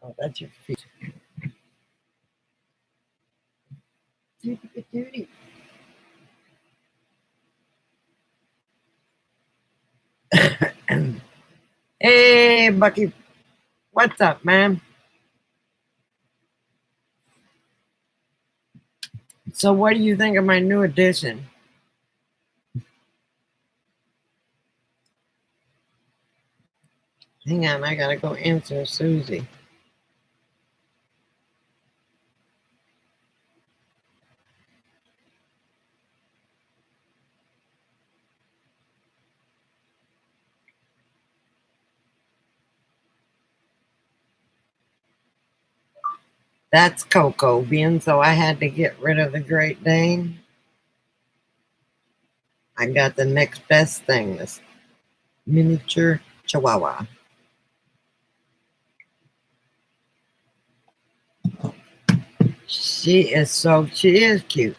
Oh, that's your feet. Duty. Hey, Bucky. What's up, man? So what do you think of my new addition? Hang on, I gotta go answer Susie. That's Coco being, so I had to get rid of the Great Dane. I got the next best thing, this miniature Chihuahua. She is cute.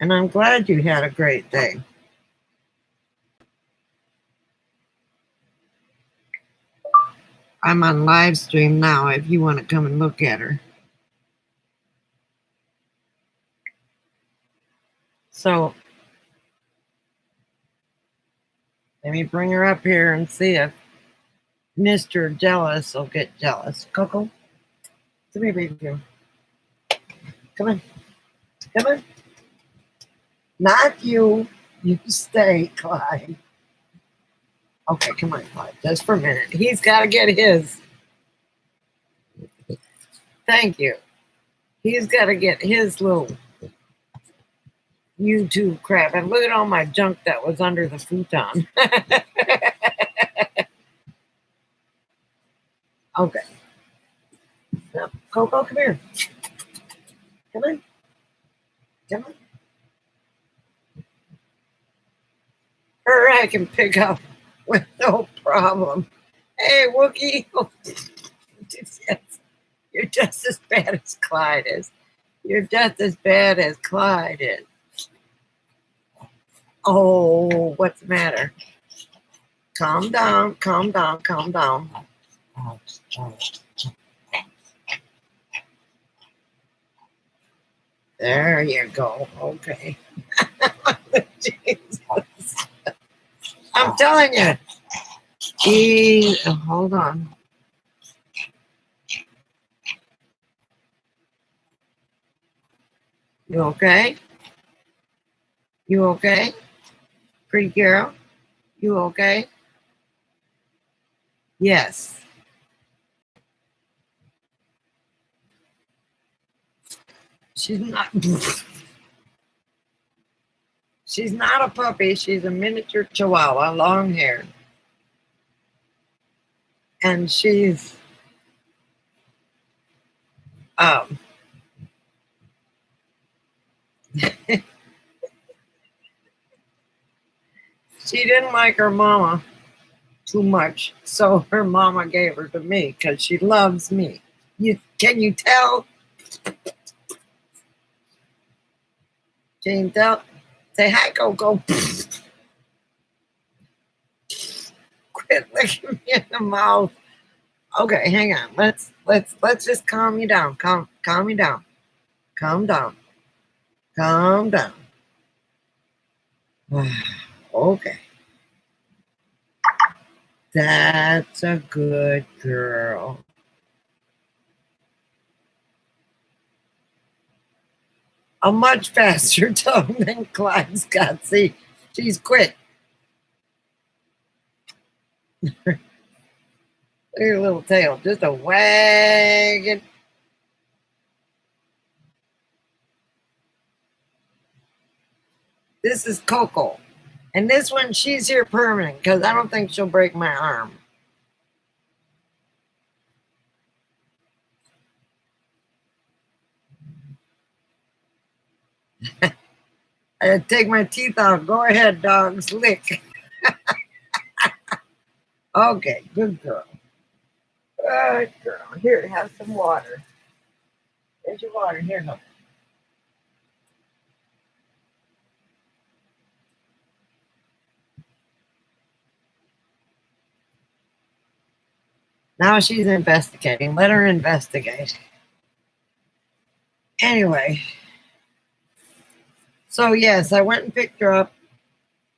And I'm glad you had a great day. I'm on live stream now if you want to come and look at her. So let me bring her up here and see if Mr. Jealous will get jealous. Coco, come here, baby girl. Come on. Come on. Not you. You stay, Clyde. Okay, come on, Clyde. Just for a minute. He's got to get his. Thank you. He's got to get his little YouTube crap. And look at all my junk that was under the futon. Okay. Now, Coco, come here. Come on. Come on. Her I can pick up with no problem. Hey, Wookie. Yes. You're just as bad as Clyde is. You're just as bad as Clyde is. Oh, what's the matter? Calm down, calm down, calm down. There you go. Okay. Jesus. I'm telling you. Hold on. You okay? You okay? Pretty girl? You okay? Yes. She's not. She's not a puppy. She's a miniature Chihuahua, long hair. And she's she didn't like her mama too much, so her mama gave her to me because she loves me. Can you tell? Can you tell? Say hi, Coco. Quit licking me in the mouth. Okay, hang on. Let's just calm you down. Calm you down. Calm down. Calm down. Okay. That's a good girl. A much faster tongue than Clyde's got. See, she's quick. Look at her little tail, just a wagging. This is Coco. And this one, she's here permanent because I don't think she'll break my arm. I take my teeth out. Go ahead, dogs. Lick. Okay, good girl. Good girl. Here, have some water. There's your water. Here, go. Now she's investigating. Let her investigate. Anyway, so yes, I went and picked her up.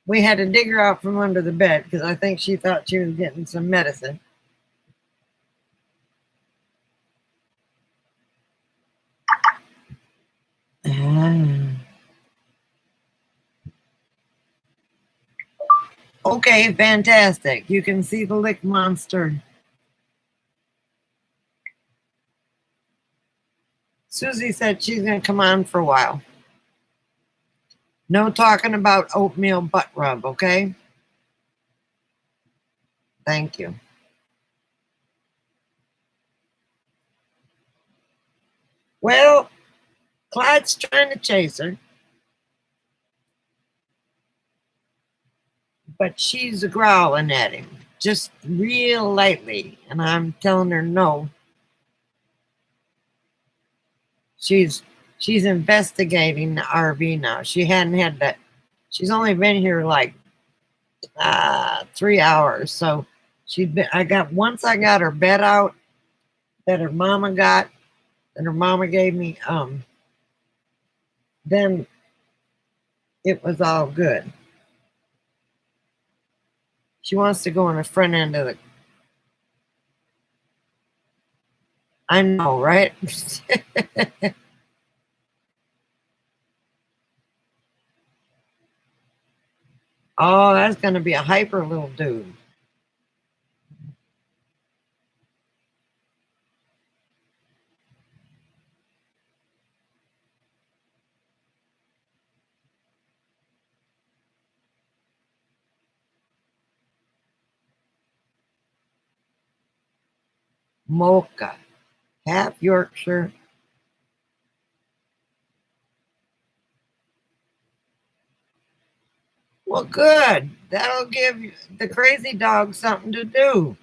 We had to dig her out from under the bed because I think she thought she was getting some medicine. Okay, fantastic. You can see the lick monster. Susie said she's going to come on for a while. No talking about oatmeal butt rub, okay? Thank you. Well, Clyde's trying to chase her, but she's growling at him just real lightly, and I'm telling her no. She's investigating the RV now. She hadn't had that. She's only been here like 3 hours, so she'd been. Once I got her bed out that her mama got, and her mama gave me. Then it was all good. She wants to go on the front end of the. I know, right? Oh, that's going to be a hyper little dude. Mocha, half Yorkshire. Well, good. That'll give the crazy dog something to do.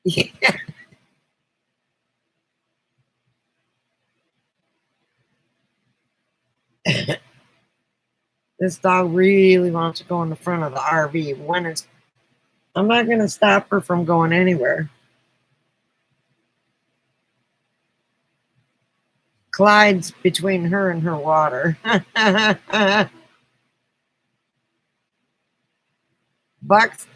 Yeah. This dog really wants to go in the front of the RV. I'm not going to stop her from going anywhere. Clyde's between her and her water. Buck's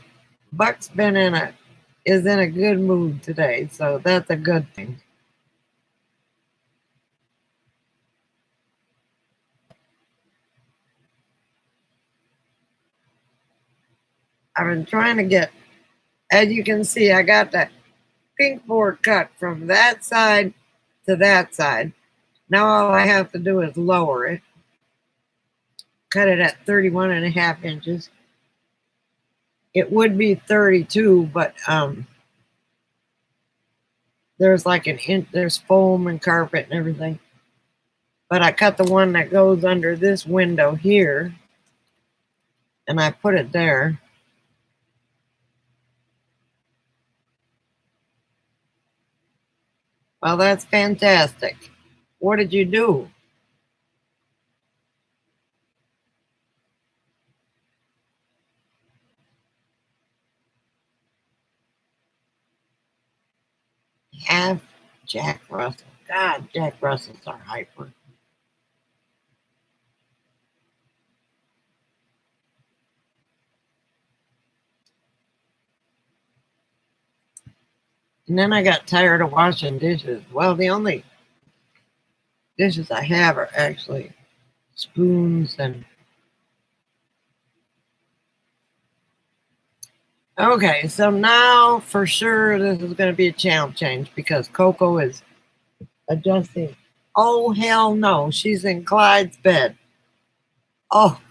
is in a good mood today, so that's a good thing. I've been trying to get, as you can see, I got that pink board cut from that side to that side. Now all I have to do is lower it, cut it at 31.5 inches. It would be 32, but there's like there's foam and carpet and everything. But I cut the one that goes under this window here, and I put it there. Well, that's fantastic. What did you do? Half Jack Russell. God, Jack Russells are hyper. And then I got tired of washing dishes. Well, the only dishes I have are actually spoons and. Okay, so now for sure this is going to be a channel change because Coco is adjusting. Oh, hell no. She's in Clyde's bed. Oh.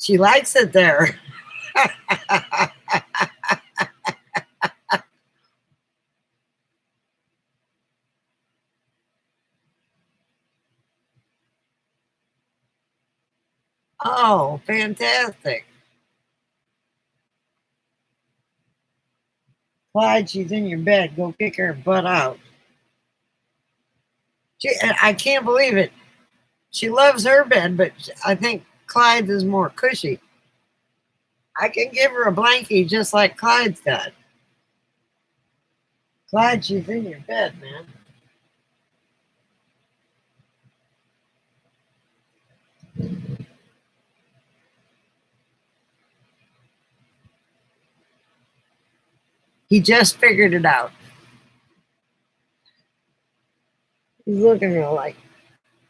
She likes it there. Oh, fantastic. Clyde, she's in your bed. Go kick her butt out. I can't believe it. She loves her bed, but I think Clyde's is more cushy. I can give her a blankie just like Clyde's got. Clyde, she's in your bed, man. He just figured it out. He's looking real like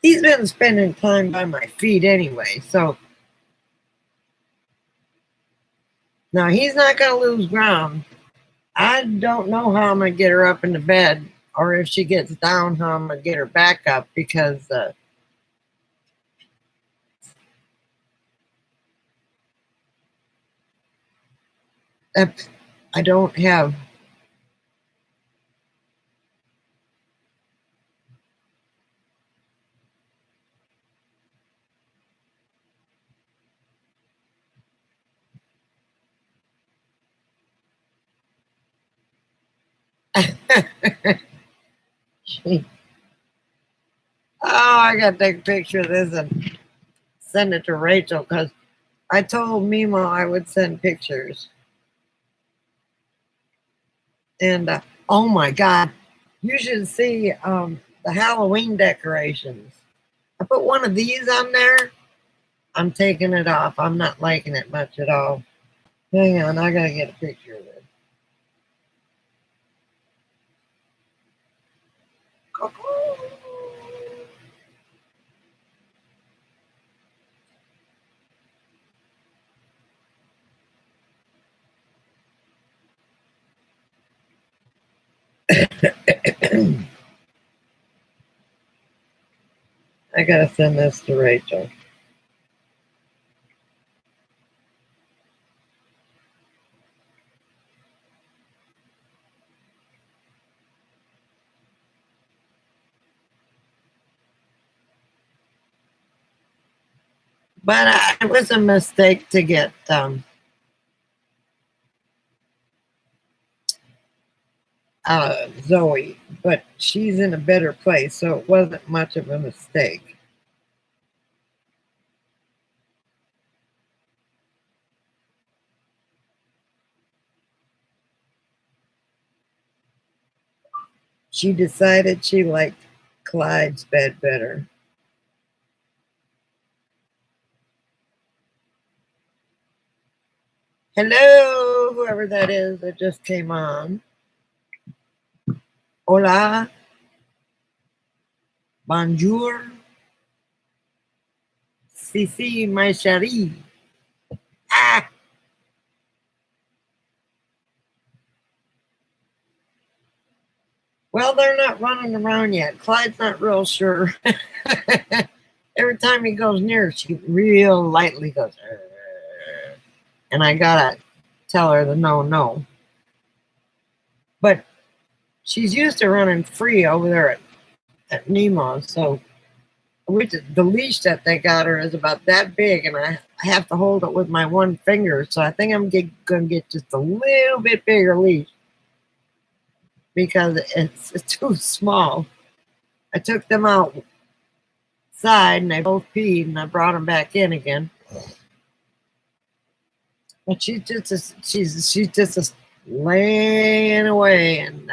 he's been spending time by my feet anyway, so now he's not gonna lose ground. I don't know how I'm gonna get her up into bed, or if she gets down, how I'm gonna get her back up because I don't have. Oh, I gotta take a picture of this and send it to Rachel because I told Mimo I would send pictures. And oh my God, you should see the Halloween decorations. I put one of these on there. I'm taking it off. I'm not liking it much at all. Hang on, I gotta get a picture of it. I gotta send this to Rachel. But it was a mistake to get Zoe, but she's in a better place, so it wasn't much of a mistake. She decided she liked Clyde's bed better. Hello, whoever that is that just came on. Hola, bonjour, si, my chérie. Ah, well, they're not running around yet. Clyde's not real sure. Every time he goes near, she real lightly goes, and I gotta tell her the no, no. But she's used to running free over there at Nemo's, so which the leash that they got her is about that big, and I have to hold it with my one finger. So I think I'm gonna get just a little bit bigger leash because it's too small. I took them outside and they both peed, and I brought them back in again. But she's just laying away in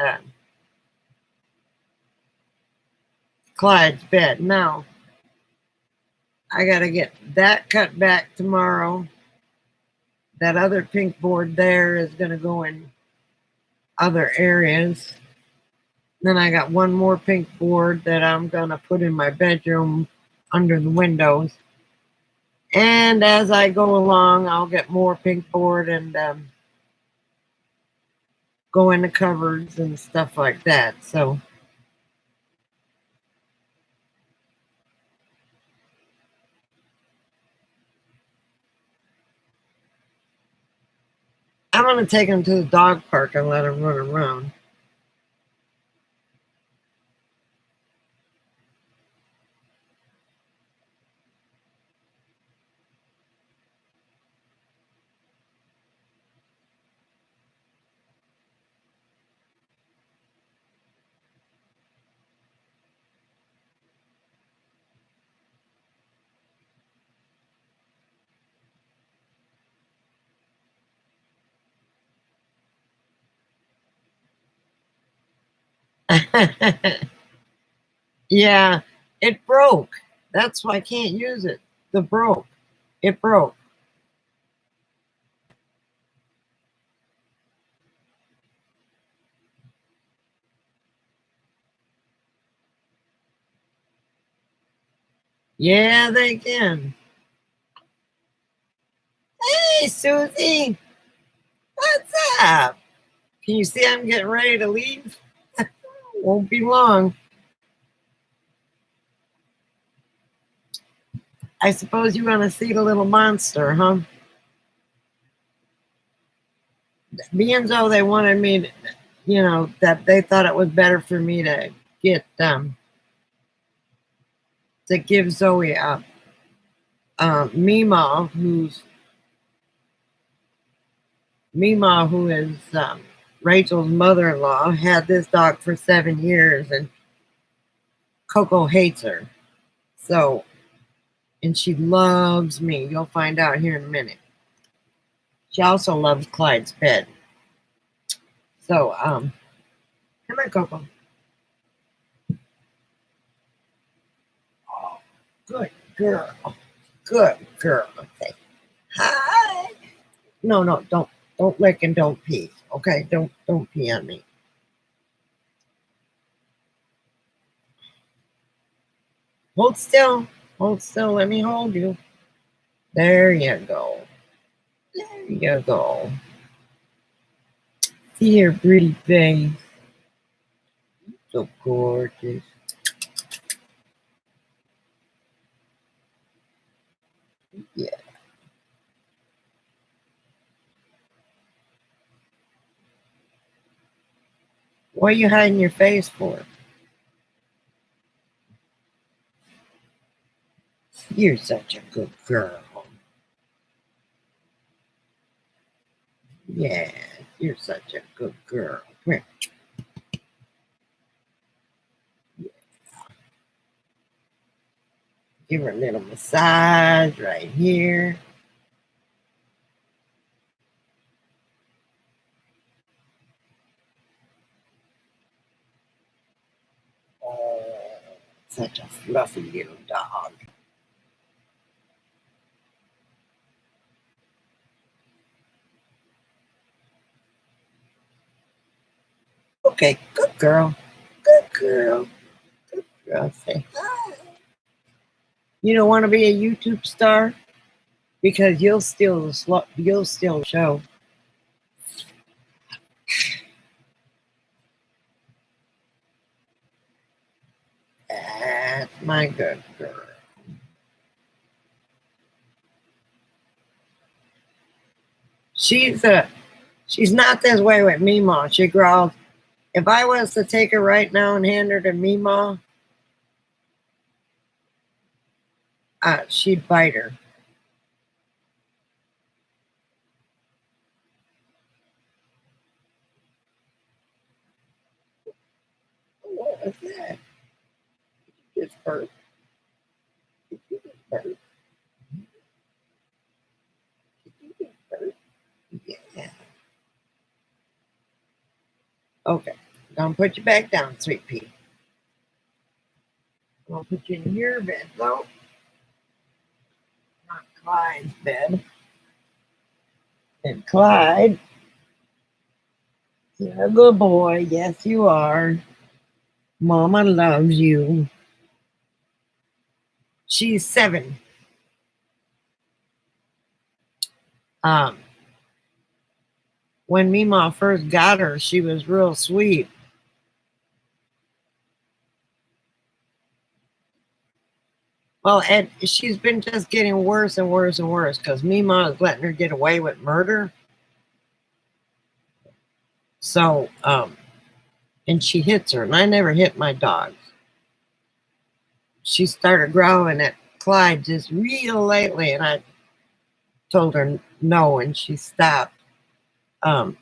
Clyde's bed. Now I gotta get that cut back tomorrow. That other pink board there is gonna go in other areas. Then I got one more pink board that I'm gonna put in my bedroom under the windows. And as I go along, I'll get more pink board and go in the cupboards and stuff like that. So I'm gonna take him to the dog park and let him run around. Yeah, it broke. That's why I can't use it. The broke. It broke. Yeah, they can. Hey, Susie, what's up? Can you see I'm getting ready to leave? Won't be long. I suppose you want to see the little monster, huh? Being though they wanted me to, that they thought it was better for me to get to give Zoe a Mima, who is Rachel's mother-in-law, had this dog for 7 years, and Coco hates her. So, and she loves me. You'll find out here in a minute. She also loves Clyde's bed. So, come on, Coco. Oh, good girl. Good girl. Okay. Hi. No, no, don't lick and don't pee. Okay, don't pee on me. Hold still. Hold still. Let me hold you. There you go. There you go. See your pretty face. So gorgeous. Yeah. What are you hiding your face for? You're such a good girl. Yeah, you're such a good girl. Come here. Give her a little massage right here. Oh, such a fluffy little dog. Okay, good girl. Good girl. Good girl. Say hi. You don't want to be a YouTube star because you'll still show. That's my good girl. She's not this way with Mima. She growls. If I was to take her right now and hand her to Mima, she'd bite her. What was that? Just burp. Burp. Burp. Yeah. Okay. Don't put you back down, sweet pea. I'll put you in your bed, though. Not Clyde's bed. And Clyde, you're a good boy. Yes, you are. Mama loves you. She's 7. Um, when Mima first got her, she was real sweet. Well, and she's been just getting worse and worse and worse because Mima is letting her get away with murder. So, and she hits her, and I never hit my dogs. She started growling at Clyde just real lately, and I told her no, and she stopped. Um,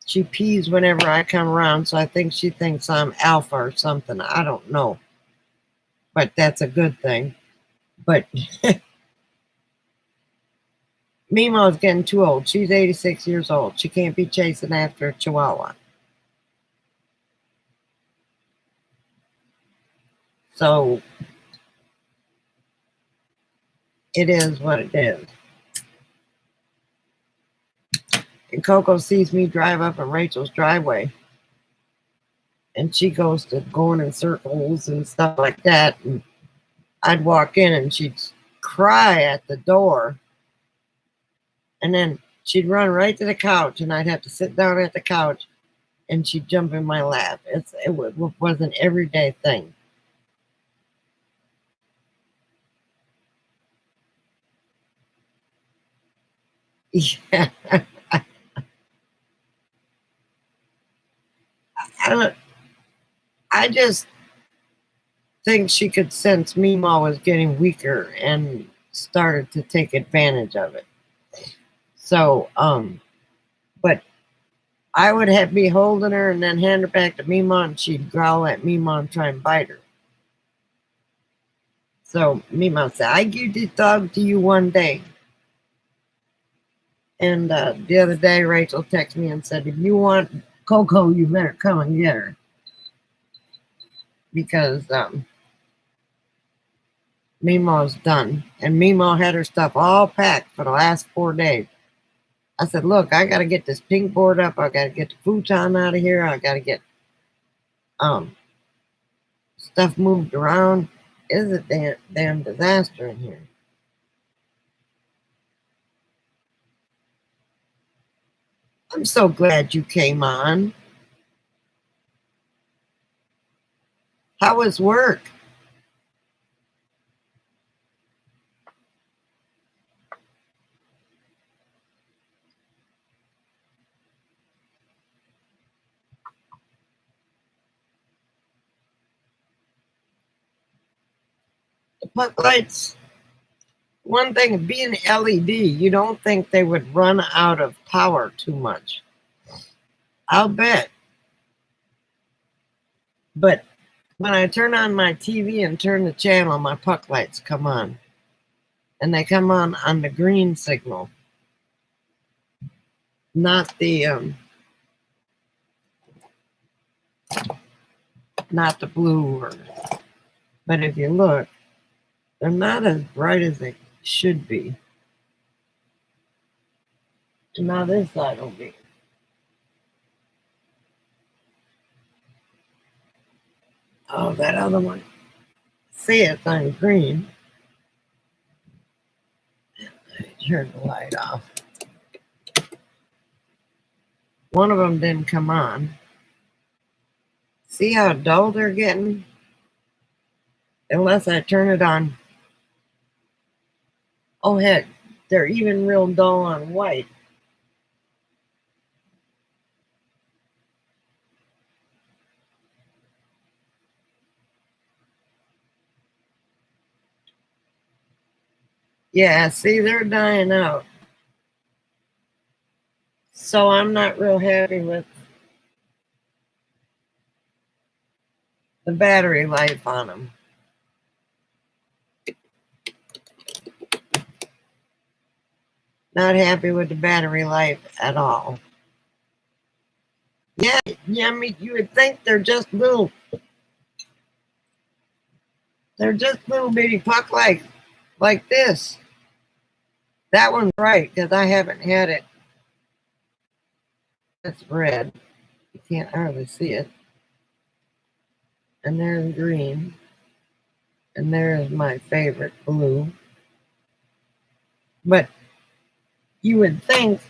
she pees whenever I come around, so I think she thinks I'm alpha or something. I don't know, but that's a good thing. But Mima's getting too old. She's 86 years old. She can't be chasing after a chihuahua. So it is what it is. And Coco sees me drive up in Rachel's driveway, and she goes to going in circles and stuff like that. And I'd walk in and she'd cry at the door, and then she'd run right to the couch, and I'd have to sit down at the couch, and she'd jump in my lap. Was an everyday thing. Yeah, I, I just think she could sense Mima was getting weaker and started to take advantage of it. So, but I would have be holding her and then hand her back to Mima, and she'd growl at Mima and try and bite her. So Mima said, "I give this dog to you one day." And the other day, Rachel texted me and said, "If you want Coco, you better come and get her." Because Mima's done. And Mima had her stuff all packed for the last 4 days. I said, "Look, I got to get this pink board up. I got to get the futon out of here. I got to get stuff moved around. It's a damn disaster in here." I'm so glad you came on. How was work? The puck lights, one thing, being LED, you don't think they would run out of power too much. I'll bet. But when I turn on my TV and turn the channel, my puck lights come on. And they come on the green signal, not the blue. But if you look, they're not as bright as they should be. And now this side will be. Oh, that other one. See, it's on green. Turn the light off. One of them didn't come on. See how dull they're getting? Unless I turn it on. Oh, heck, they're even real dull on white. Yeah, see, they're dying out. So I'm not real happy with the battery life on them. Not happy with the battery life at all. Yeah, I mean, you would think they're just little bitty puck like this. That one's right, because I haven't had it. It's red. You can't hardly see it. And there's green. And there's my favorite, blue. But you would think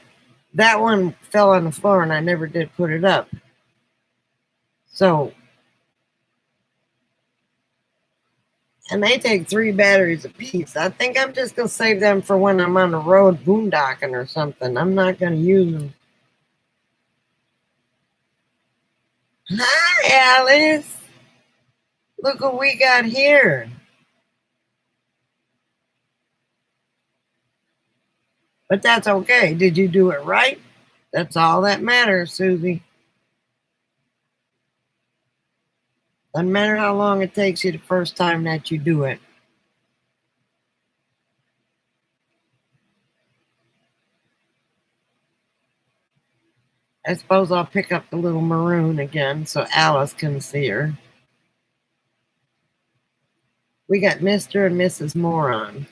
that one fell on the floor and I never did put it up. So, and they take 3 batteries apiece. I think I'm just going to save them for when I'm on the road boondocking or something. I'm not going to use them. Hi, Alice. Look what we got here. But that's okay. Did you do it right? That's all that matters, Susie. Doesn't matter how long it takes you the first time that you do it. I suppose I'll pick up the little maroon again so Alice can see her. We got Mr. and Mrs. Moron.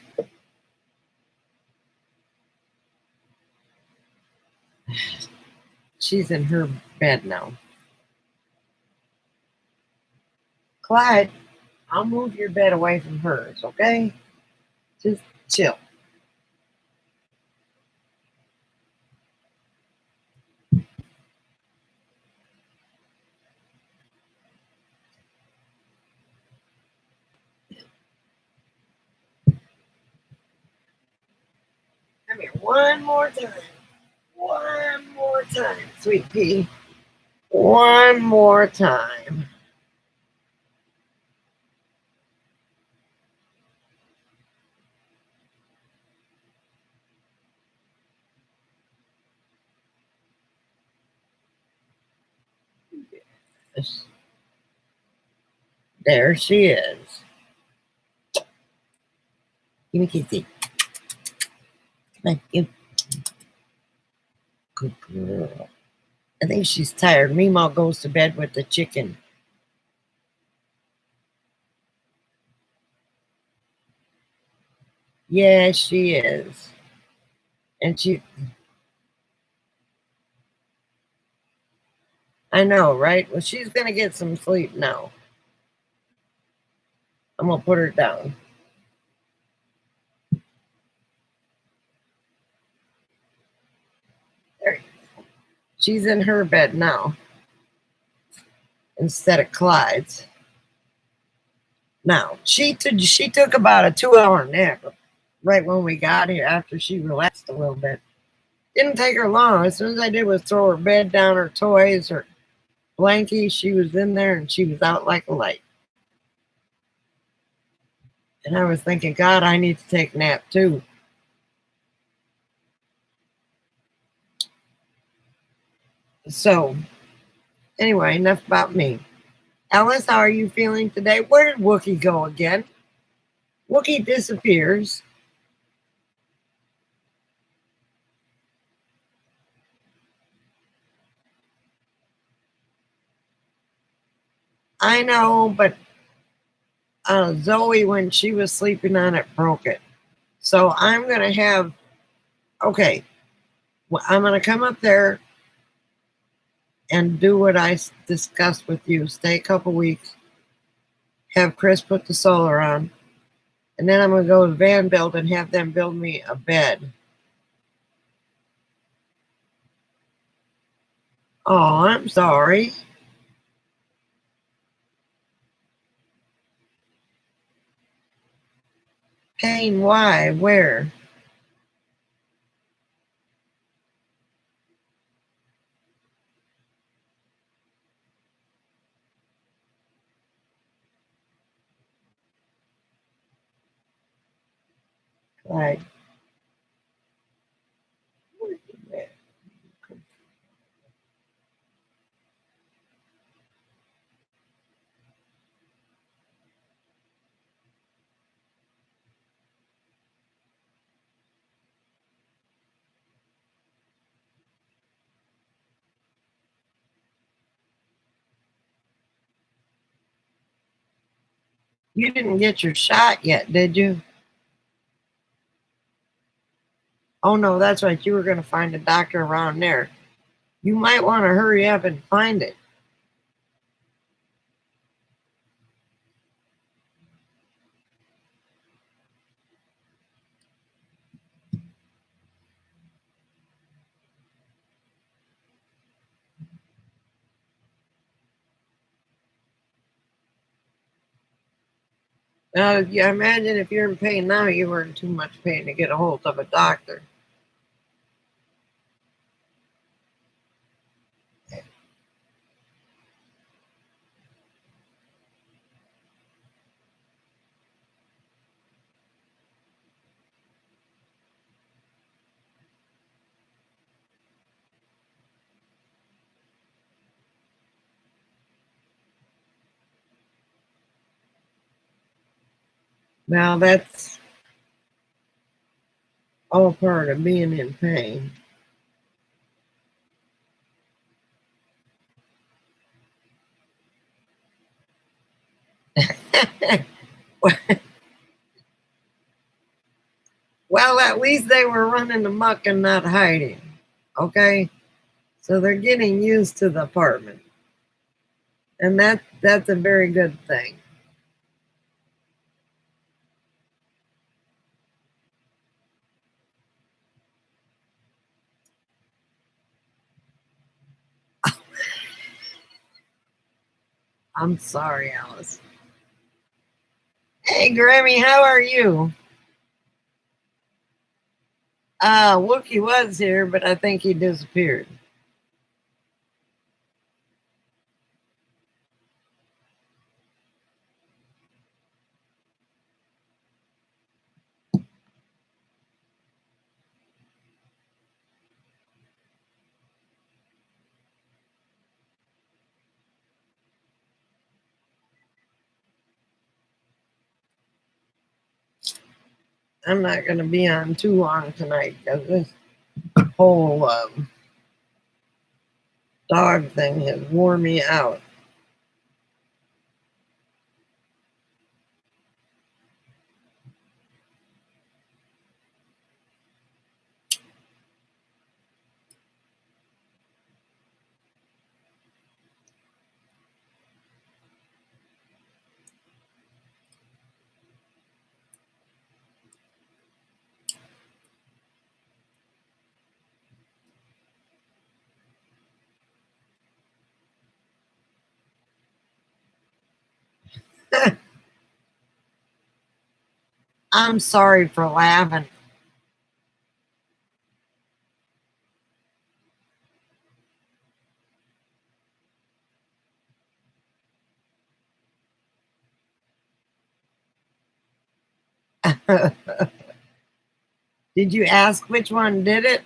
She's in her bed now. Clyde, I'll move your bed away from hers, okay? Just chill. Come here one more time. One more time, sweet pea. One more time. There she is. Give me a kissy. Come on, give. Good girl. I think she's tired. Meemaw goes to bed with the chicken. Yeah, she is. And I know, right? Well, she's going to get some sleep now. I'm going to put her down. There. She's in her bed now instead of Clyde's. Now, she took about a 2-hour nap right when we got here after she relaxed a little bit. Didn't take her long. As soon as I did was throw her bed down, her toys, her blankie, she was in there and she was out like a light. And I was thinking, God, I need to take a nap too. So, anyway, enough about me. Alice, how are you feeling today? Where did Wookie go again? Wookie disappears. I know, but Zoe, when she was sleeping on it, broke it. So I'm going to have, okay, well, I'm going to come up there and do what I discussed with you. Stay a couple weeks, have Chris put the solar on, and then I'm going to go to Van Build and have them build me a bed. Oh, I'm sorry. Pain, why? Where? Like, you didn't get your shot yet, did you? Oh, no, that's right. You were going to find a doctor around there. You might want to hurry up and find it. Yeah, imagine if you're in pain now, you were in too much pain to get a hold of a doctor. Now, that's all part of being in pain. least they were running amok and not hiding. Okay? So they're getting used to the apartment. And that's a very good thing. I'm sorry, Alice. Hey, Grammy, how are you? Wookie was here, but I think he disappeared. I'm not going to be on too long tonight because this whole dog thing has worn me out. I'm sorry for laughing. Did you ask which one did it?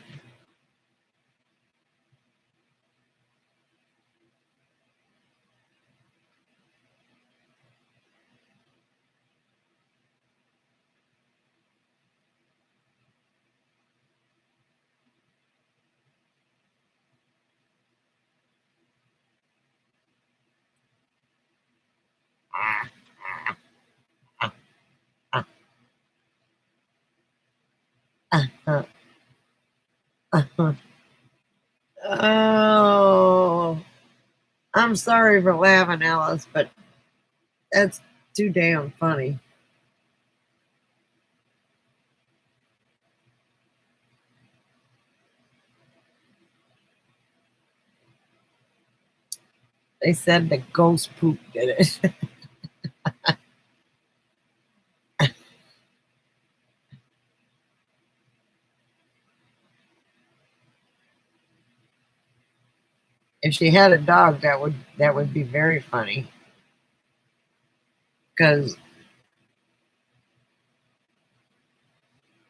Oh, I'm sorry for laughing, Alice, but that's too damn funny. They said the ghost poop did it. If she had a dog, that would be very funny. Because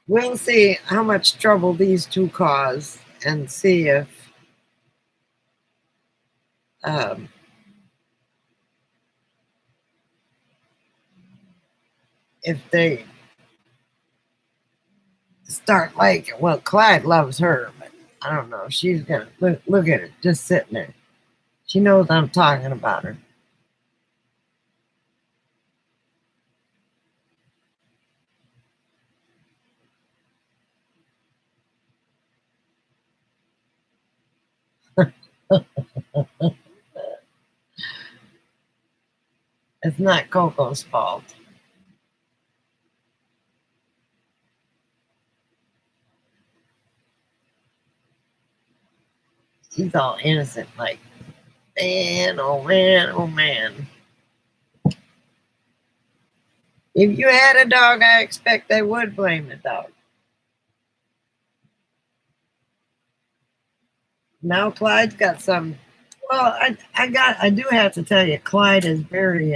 we'll see how much trouble these two cause, and see um, if they start liking. Well, Clyde loves her, but I don't know. She's gonna look at her just sitting there. She knows I'm talking about her. It's not Coco's fault. She's all innocent, like, man, oh man, oh man. If you had a dog, I expect they would blame the dog. Now Clyde's got some. Well, I do have to tell you, Clyde is very.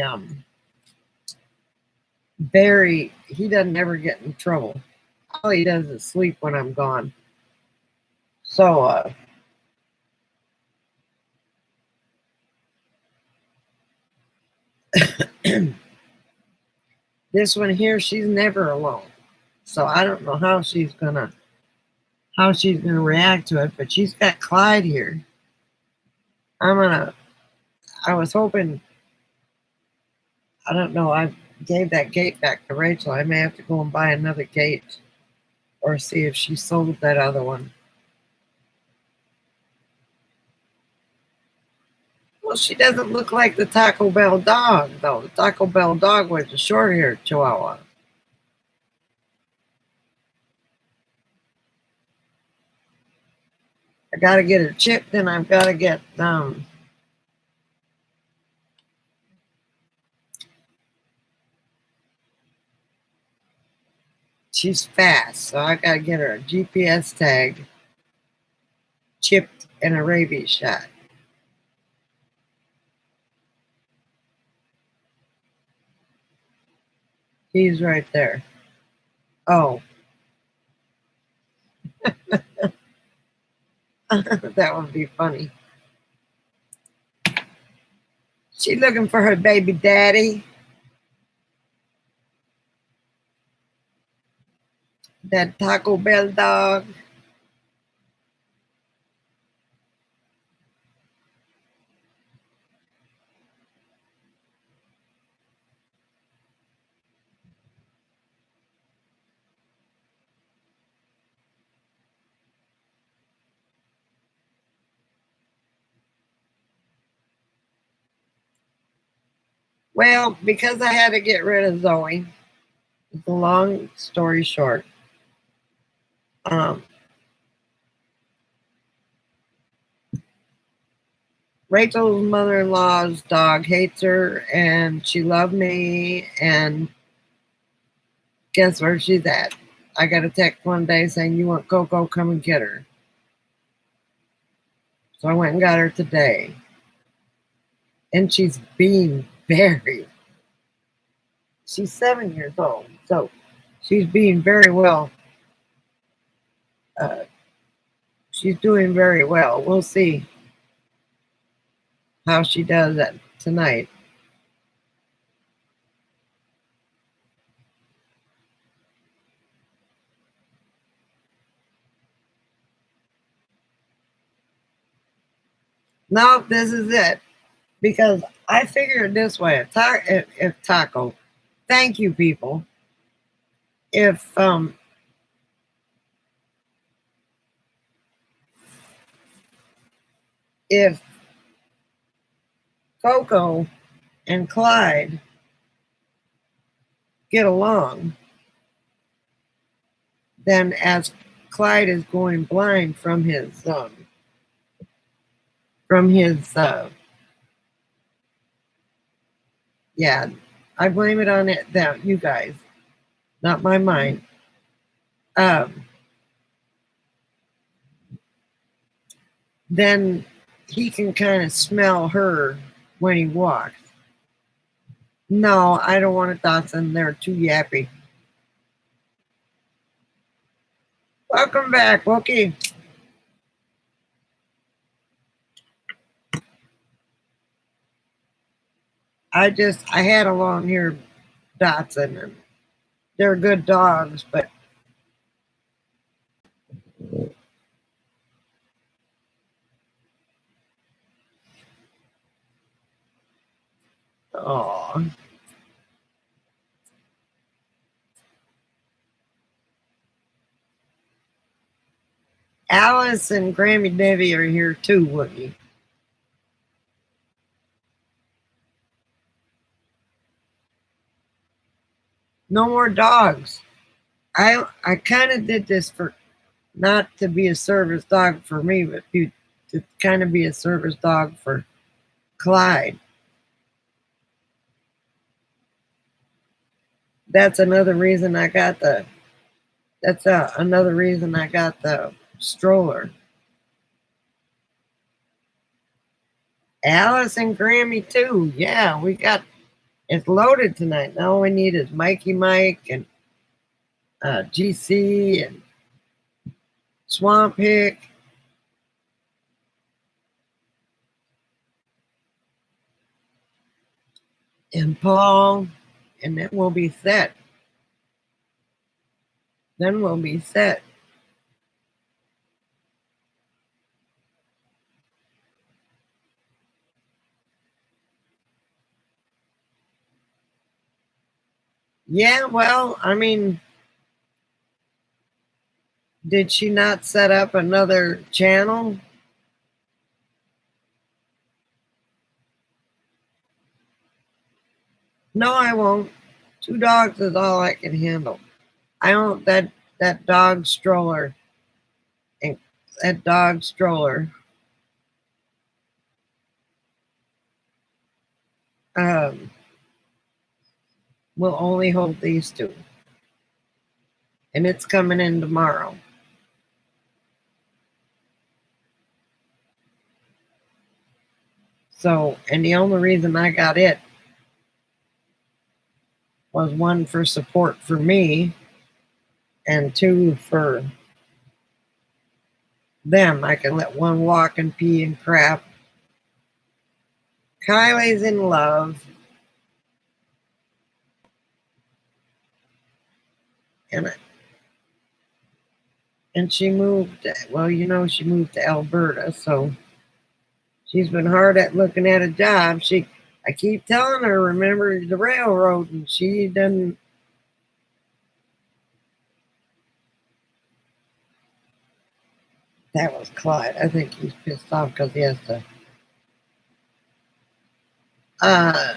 He doesn't ever get in trouble. All he does is sleep when I'm gone. So, this one here, she's never alone. So I don't know how she's gonna react to it. But she's got Clyde here. I'm gonna. I was hoping. I don't know. I gave that gate back to Rachel. I may have to go and buy another gate. or see if she sold that other one. Well, she doesn't look like the Taco Bell dog, though. The Taco Bell dog was a short-haired Chihuahua. I gotta get her chipped, and I've gotta get she's fast, so I gotta get her a GPS tag, chipped, and a rabies shot. He's right there. Oh, that would be funny. She looking for her baby daddy, that Taco Bell dog. Well, because I had to get rid of Zoe, it's a long story short. Um, Rachel's mother-in-law's dog hates her, and she loved me, and guess where she's at? I got a text one day saying, "You want Coco? Come and get her." So I went and got her today, and she's being very. She's 7 years old, so she's being very well. Uh, she's doing very well. We'll see how she does that tonight. No, this is it. Because I figure it this way: if Taco, thank you, people. If if Coco and Clyde get along, then as Clyde is going blind from his yeah, I blame it on it that you guys, not my mind. Um, then he can kind of smell her when he walks. No, I don't want a Dotson. They're too yappy. Welcome back, Wookie. I had a long haired Dotson, and they're good dogs, but oh, Alice and Grammy Debbie are here too, Wookie. No more dogs. I kind of did this for not to be a service dog for me, but to kind of be a service dog for Clyde. That's another reason I got the. That's another reason I got the stroller. Alice and Grammy too. Yeah, we got it's loaded tonight. Now all we need is Mikey Mike and GC and Swamp Hick. And Paul, and then we'll be set. Then we'll be set. Yeah, well, I mean, Did she not set up another channel? No, I won't. 2 dogs is all I can handle. I own that dog stroller, and that dog stroller um, will only hold these two, and it's coming in tomorrow. So, and the only reason I got it was one for support for me, and two for them. I can let one walk and pee and crap. Kylie's in love, and she moved. Well, she moved to Alberta, so she's been hard at looking at a job. I keep telling her, remember the railroad, and she doesn't. That was Clyde. I think he's pissed off because he has to uh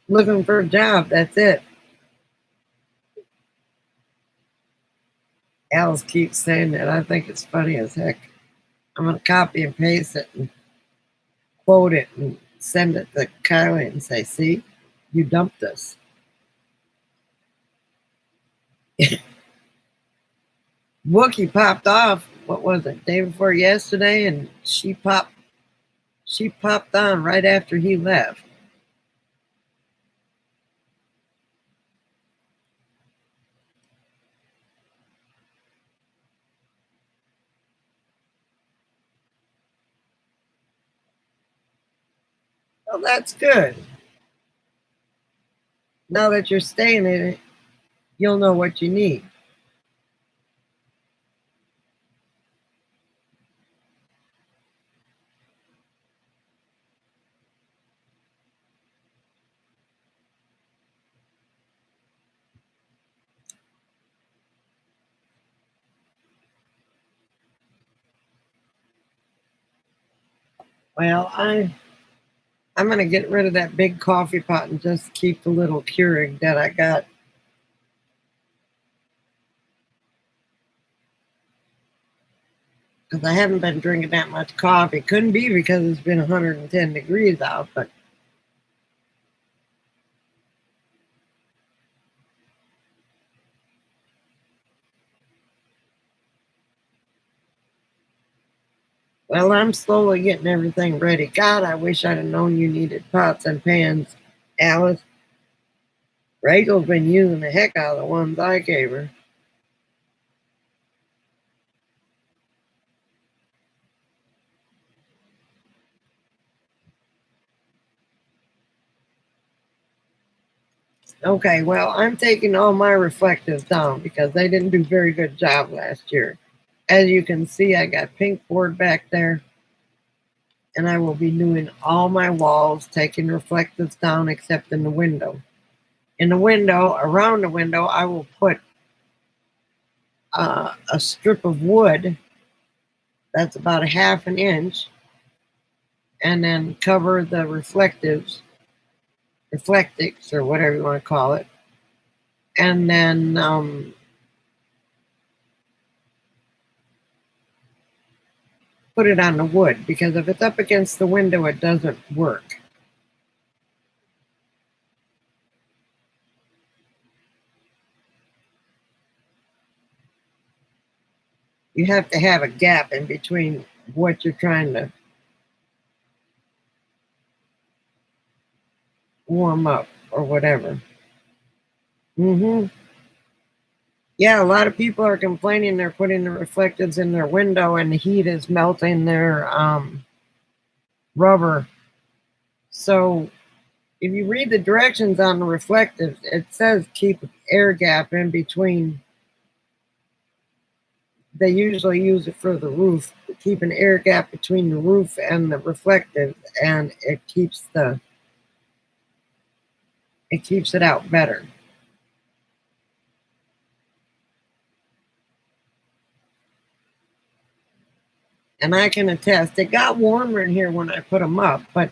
looking for a job. That's it. Alice keeps saying that. I think it's funny as heck. I'm gonna copy and paste it and quote it and send it to Kylie and say, "See, you dumped us." Wookie popped off. What was it? Day before yesterday, and she popped. She popped on right after he left. Well, that's good. Now that you're staying in it, you'll know what you need. Well, I'm gonna get rid of that big coffee pot and just keep the little Keurig that I got. Because I haven't been drinking that much coffee. Couldn't be because it's been 110 degrees out, but well, I'm slowly getting everything ready. God, I wish I'd have known you needed pots and pans, Alice. Rachel's been using the heck out of the ones I gave her. Okay, well, I'm taking all my reflectives down because they didn't do a very good job last year. As you can see, I got pink board back there, and I will be doing all my walls, taking reflectives down except in the window. In the window, around the window, I will put a strip of wood that's about a half an inch, and then cover the reflectics, or whatever you want to call it, and then put it on the wood, because if it's up against the window, it doesn't work. You have to have a gap in between what you're trying to warm up or whatever. Yeah, a lot of people are complaining they're putting the reflectives in their window and the heat is melting their rubber. So if you read the directions on the reflectives, it says keep an air gap in between. They usually use it for the roof. Keep an air gap between the roof and the reflective, and it keeps it out better. And I can attest, it got warmer in here when I put them up, but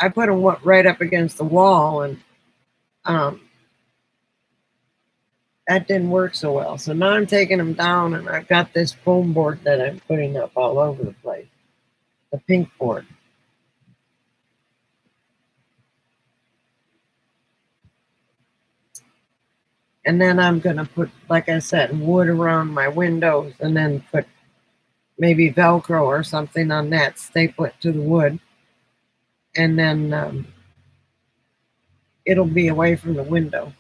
I put them right up against the wall, and um, that didn't work so well. So now I'm taking them down, and I've got this foam board that I'm putting up all over the place, the pink board. And then I'm going to put, like I said, wood around my windows, and then put maybe Velcro or something on that, staple it to the wood. And then it'll be away from the window.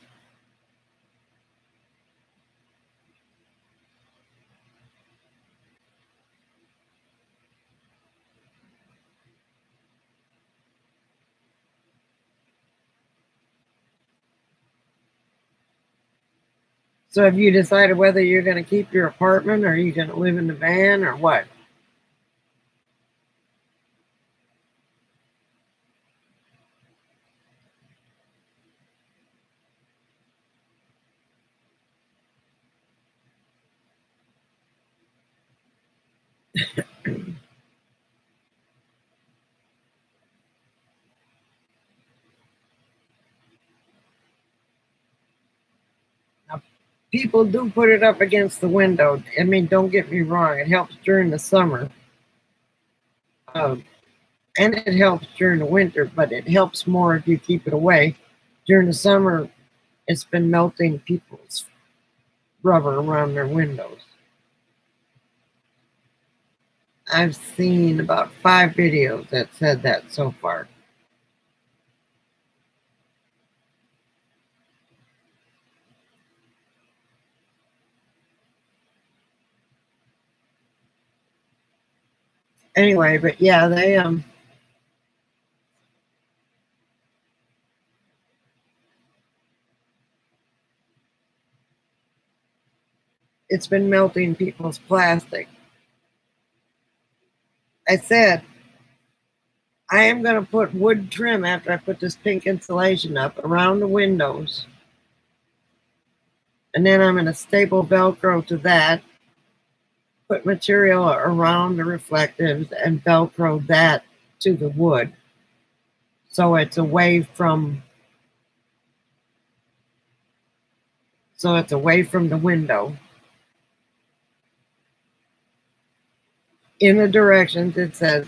So have you decided whether you're going to keep your apartment, or are you going to live in the van, or what? Now, people do put it up against the window. I mean, don't get me wrong, it helps during the summer. Um, and it helps during the winter, but it helps more if you keep it away. During the summer, it's been melting people's rubber around their windows. I've seen about 5 videos that said that so far. Anyway, but yeah, it's been melting people's plastic. I said I am going to put wood trim after I put this pink insulation up around the windows. And then I'm going to staple Velcro to that, put material around the reflectives, and Velcro that to the wood. So it's away from the window. In the directions it says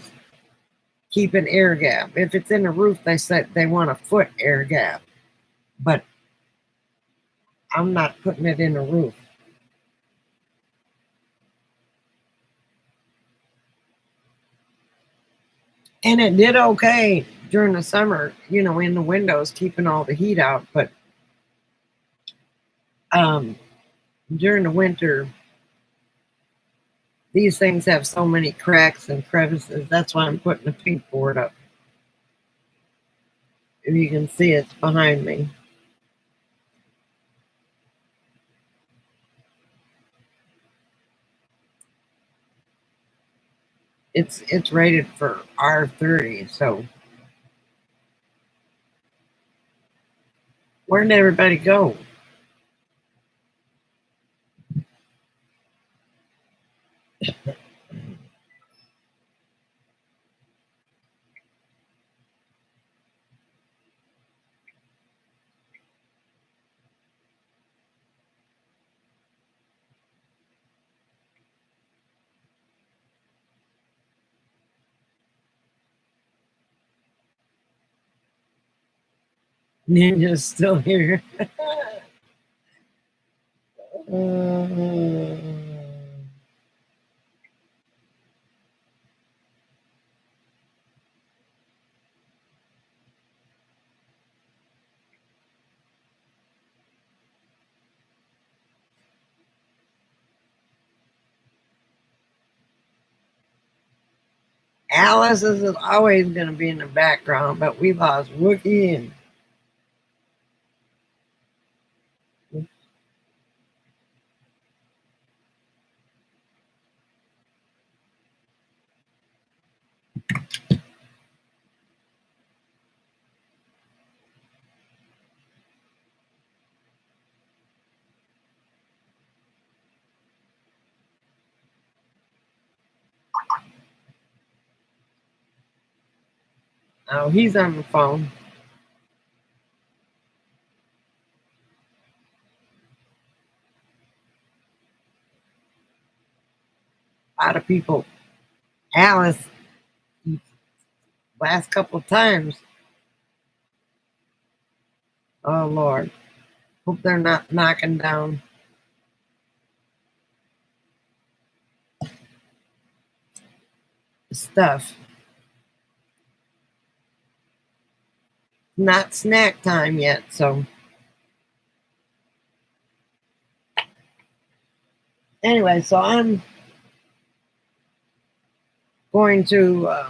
keep an air gap. If it's in the roof, they said they want a foot air gap. But I'm not putting it in the roof. And it did okay during the summer, in the windows, keeping all the heat out. But during the winter, these things have so many cracks and crevices. That's why I'm putting the pink board up. If you can see, it's behind me. It's rated for R30. So where did everybody go? Ninja's still here. uh, Alice is always going to be in the background, but we lost Wookie and Oh, he's on the phone. A lot of people. Alice, last couple of times. Oh, Lord. Hope they're not knocking down stuff. Not snack time yet, so. Anyway, so I'm going to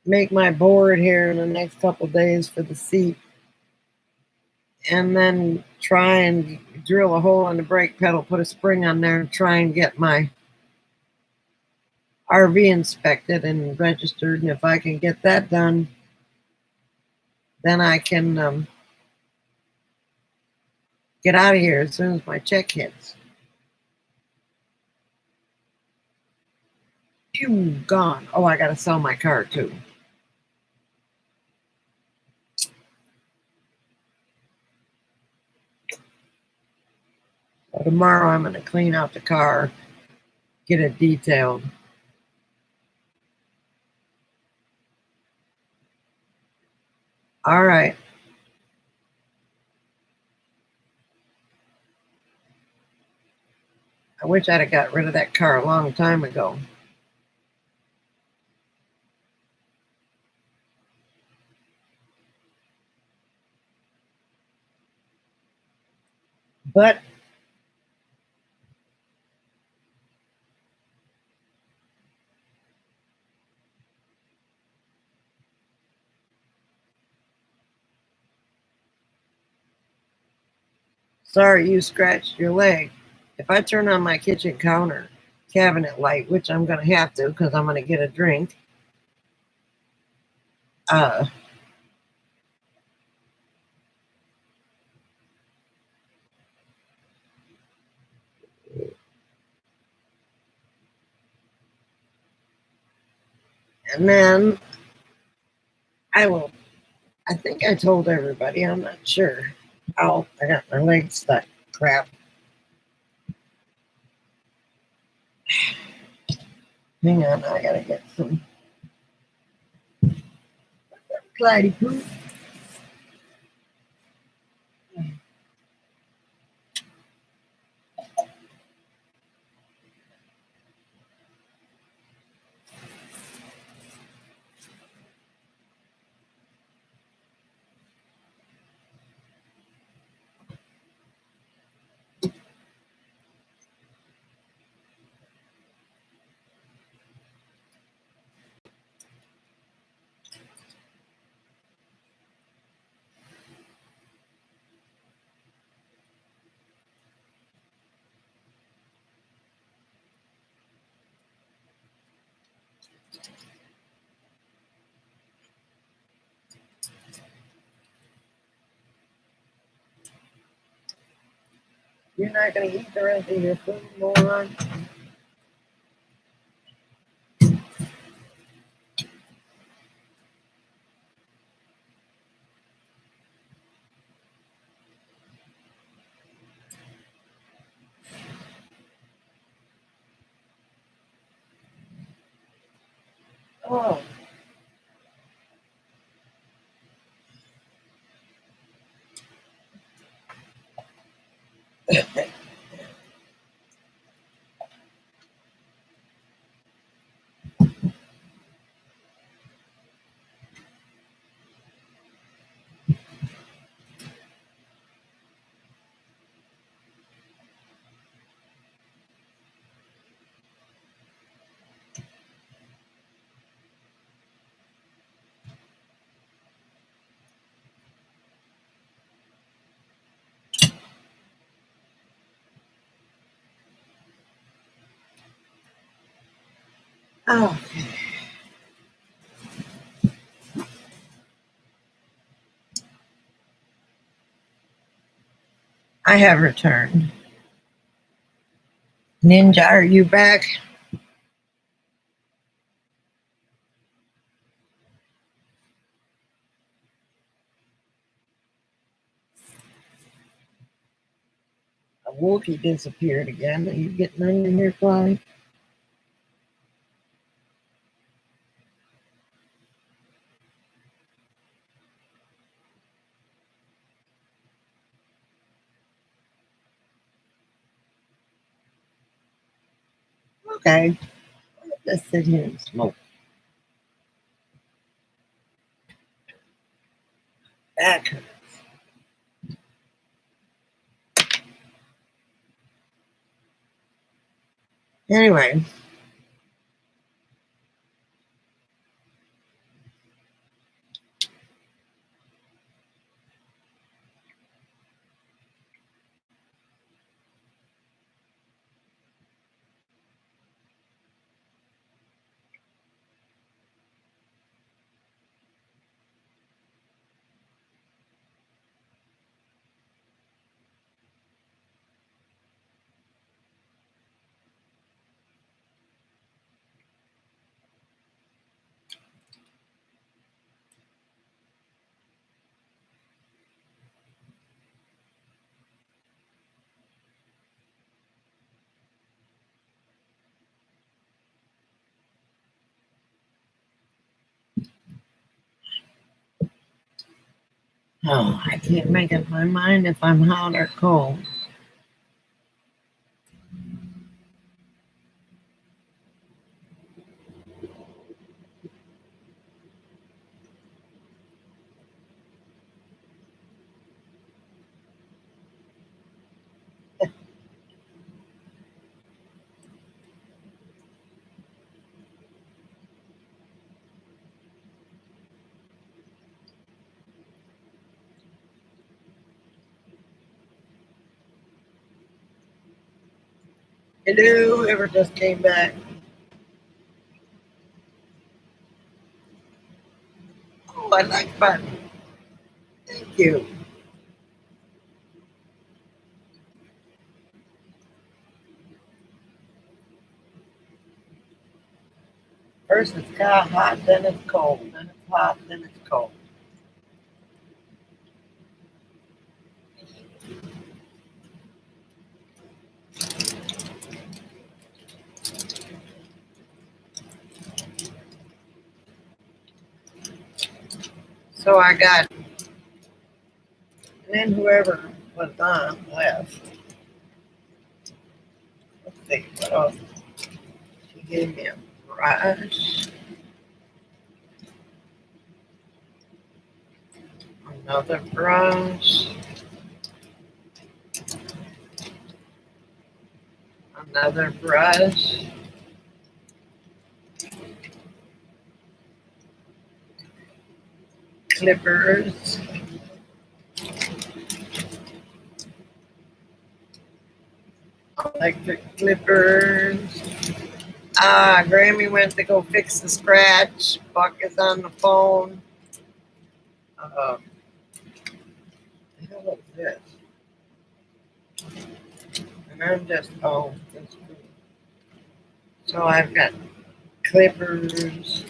make my board here in the next couple of days for the seat, and then try and drill a hole in the brake pedal, put a spring on there, and try and get my RV inspected and registered. And if I can get that done, then I can get out of here as soon as my check hits. Phew, gone. Oh, I got to sell my car too. So tomorrow I'm going to clean out the car, get it detailed. All right. I wish I'd have got rid of that car a long time ago. But sorry you scratched your leg. If I turn on my kitchen counter cabinet light, which I'm going to have to because I'm going to get a drink, uh, and then I will. I think I told everybody. I'm not sure. Oh, I got my leg stuck. Crap. Hang on, I gotta get some Clyde poop. You're not gonna eat the rest of your food, moron. Oh. Oh. I have returned. Ninja, are you back? Wookie disappeared again. Are you getting under here, Fly? Okay, let's sit here and smoke. Back. Anyway, oh, I can't make up my mind if I'm hot or cold. Hello, whoever just came back. Oh, I like button. Thank you. First it's hot, then it's cold, then it's hot, then it's cold. So I got, and then whoever was on left. Let's see, what else? She gave me a brush, another brush, another brush, clippers, electric clippers. Grammy went to go fix the scratch. Buck is on the phone. What the hell is this? And I'm just, so I've got clippers,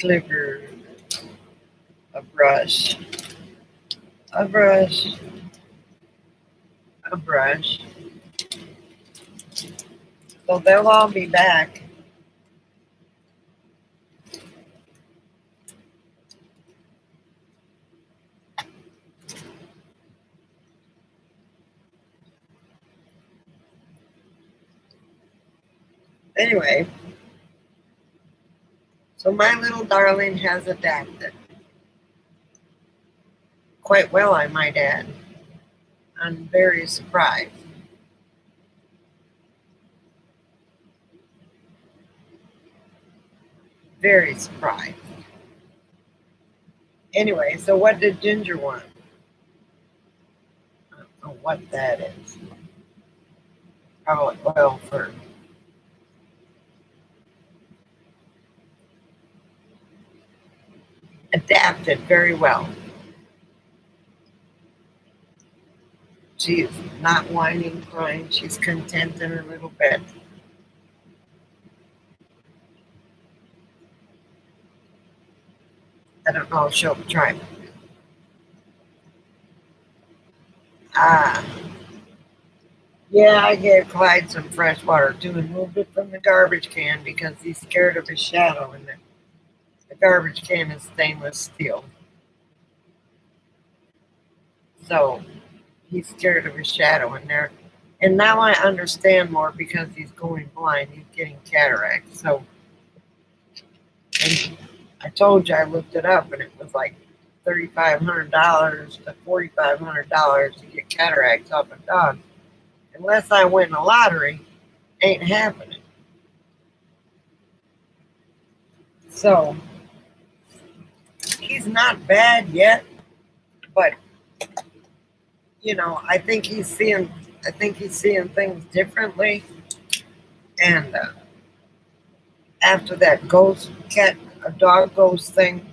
clippers, a brush, a brush, a brush. So they'll all be back. Anyway, so my little darling has adapted. Quite well, I might add. I'm very surprised. Very surprised. Anyway, so what did Ginger want? I don't know what that is. Probably oil for. Adapted very well. She's not whining, crying. She's content in her little bed. I don't know if she'll try. Ah, yeah, I gave Clyde some fresh water too and moved it from the garbage can because he's scared of his shadow in there. The garbage can is stainless steel. So he's scared of his shadow in there. And now I understand more because he's going blind. He's getting cataracts. So, and I told you I looked it up and it was like $3,500 to $4,500 to get cataracts off a dog. Unless I win the lottery, ain't happening. So he's not bad yet, but I think he's seeing things differently. And after that ghost cat, a dog ghost thing,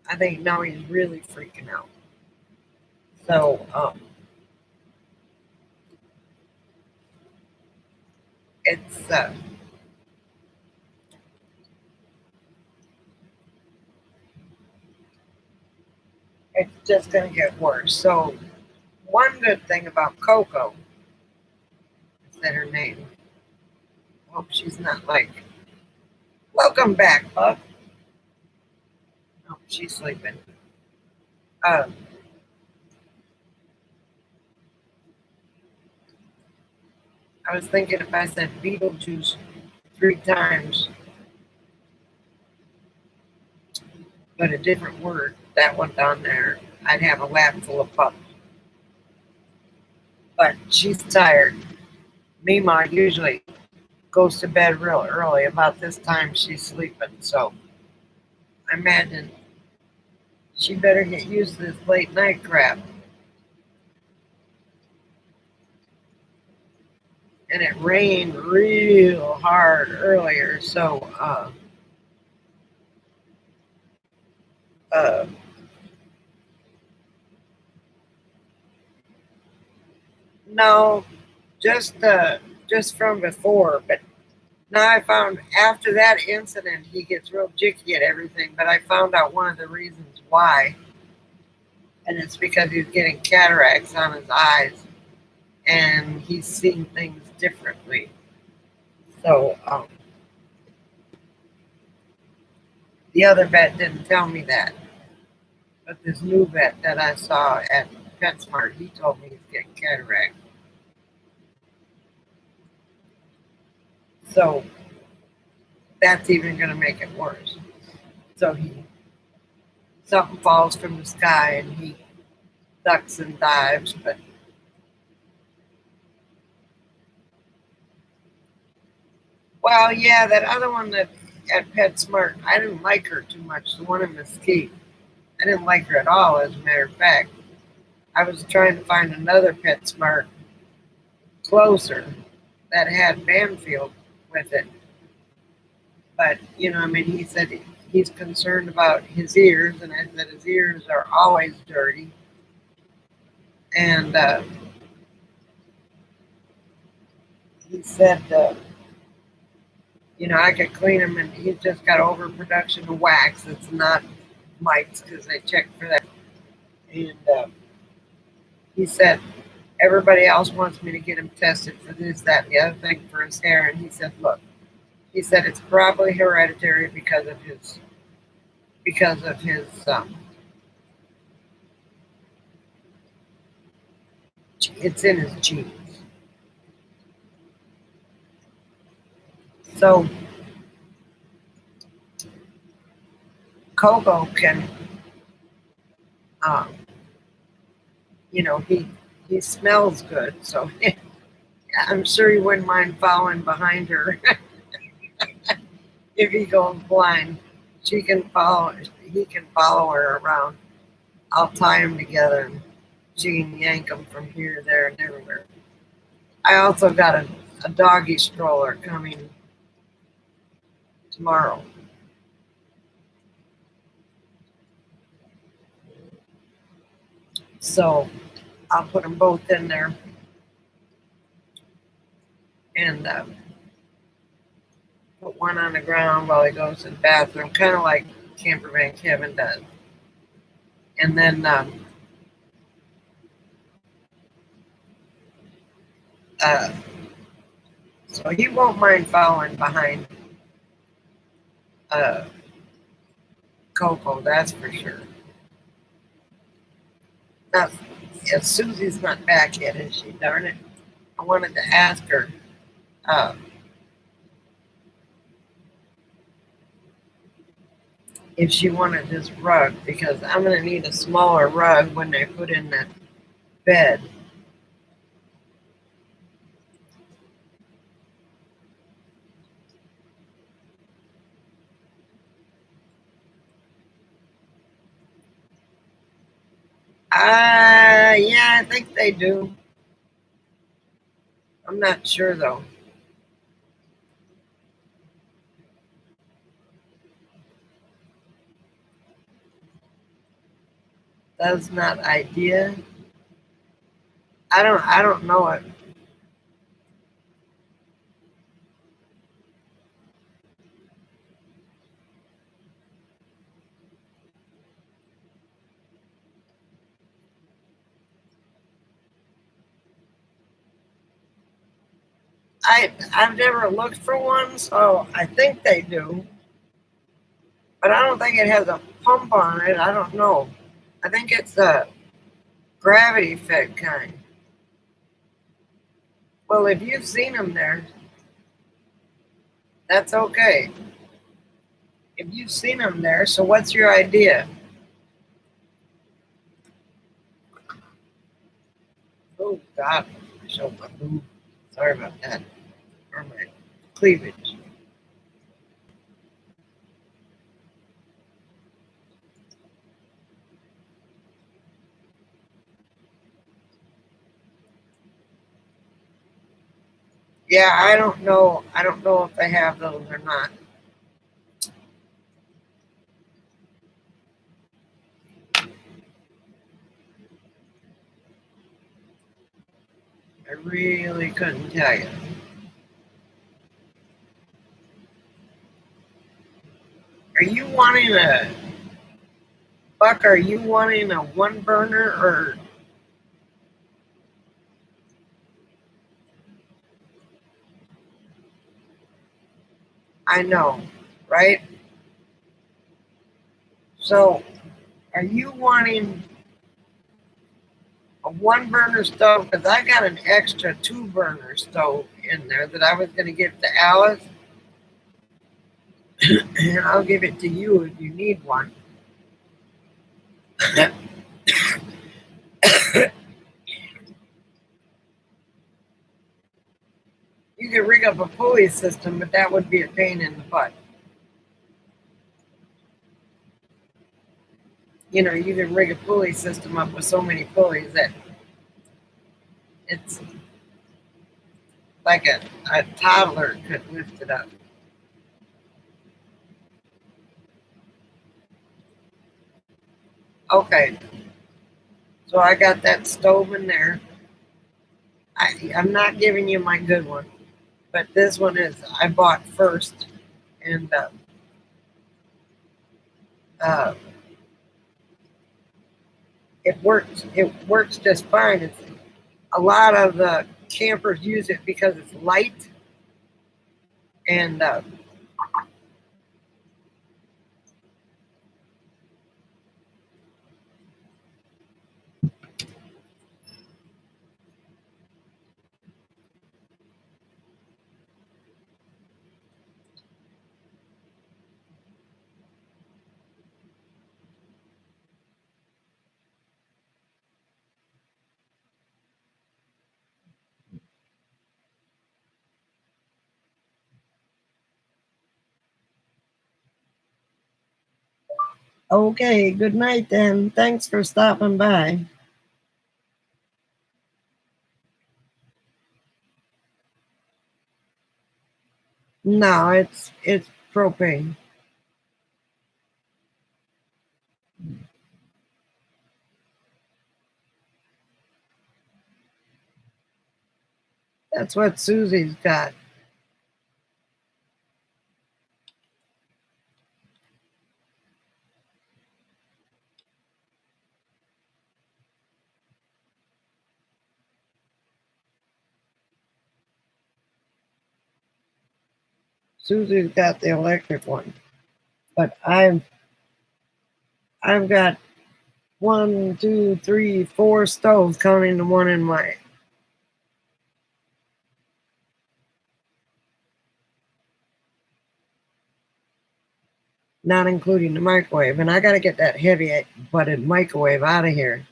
I think now he's really freaking out. So it's it's just gonna get worse. So one good thing about Coco is that her name. Hope she's not like, welcome back, Buck. Oh, she's sleeping. Uh, I was thinking if I said Beetlejuice 3 times, but a different word, that one down there, I'd have a lap full of pups. But she's tired. Mima usually goes to bed real early. About this time, she's sleeping. So I imagine she better get used to this late night crap. And it rained real hard earlier. So, uh, no, just from before. But now I found after that incident, he gets real jicky at everything. But I found out one of the reasons why, and it's because he's getting cataracts on his eyes, and he's seeing things differently. So the other vet didn't tell me that, but this new vet that I saw at PetSmart, he told me he's getting cataracts. So that's even going to make it worse. So he something falls from the sky and he ducks and dives. But well, yeah, that other one that at PetSmart, I didn't like her too much. The one in Mesquite, I didn't like her at all. As a matter of fact, I was trying to find another PetSmart closer that had Banfield with it. But I mean, he said he's concerned about his ears, and I said his ears are always dirty. And he said, I could clean him, and he's just got overproduction of wax. It's not mites because they checked for that. And he said everybody else wants me to get him tested for this, that, and the other thing for his hair. And he said, look, he said it's probably hereditary because of his it's in his genes. So Coco can, um, he smells good, so I'm sure he wouldn't mind following behind her if he goes blind. She can follow. He can follow her around. I'll tie them together, and she can yank them from here, there, and everywhere. I also got a doggy stroller coming tomorrow, so I'll put them both in there and put one on the ground while he goes to the bathroom, kind of like Campervan Kevin does. And then So he won't mind following behind uh, Coco, that's for sure. Now, if Susie's not back yet, is she? Darn it. I wanted to ask her uh, if she wanted this rug because I'm going to need a smaller rug when I put in that bed. Yeah, I think they do. I'm not sure though. That's not idea. I don't know it. I've never looked for one, so I think they do. But I don't think it has a pump on it. I don't know. I think it's a gravity fed kind. Well, if you've seen them there, that's okay. If you've seen them there, so what's your idea? Oh God, I showed my boob. Sorry about that. Or my cleavage. Yeah, I don't know. I don't know if they have those or not. I really couldn't tell you. Are you wanting a Buck? Are you wanting a one burner or? I know, right? So, are you wanting a one burner stove? Because I got an extra two burner stove in there that I was going to give to Alice, and I'll give it to you if you need one. You could rig up a pulley system, but that would be a pain in the butt. You know, you can rig a pulley system up with so many pulleys that it's like a toddler could lift it up. Okay, so I got that stove in there. I'm not giving you my good one, but this one is I bought first, and uh, it works. It works just fine. It's a lot of campers use it because it's light and okay. Good night then. Thanks for stopping by. No, it's propane. That's what Susie's got. Susie's got the electric one, but I've got 4 stoves counting the one in my. Not including the microwave, and I got to get that heavy butted microwave out of here.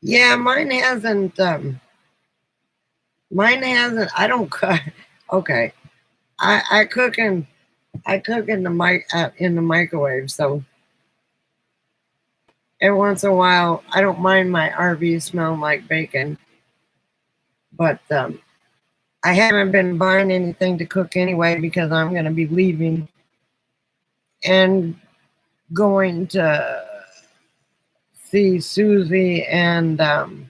Yeah, mine hasn't. Mine hasn't. I don't cook. Okay, I cook in in the microwave. So every once in a while, I don't mind my RV smelling like bacon. But I haven't been buying anything to cook anyway because I'm going to be leaving and going to see Susie and um,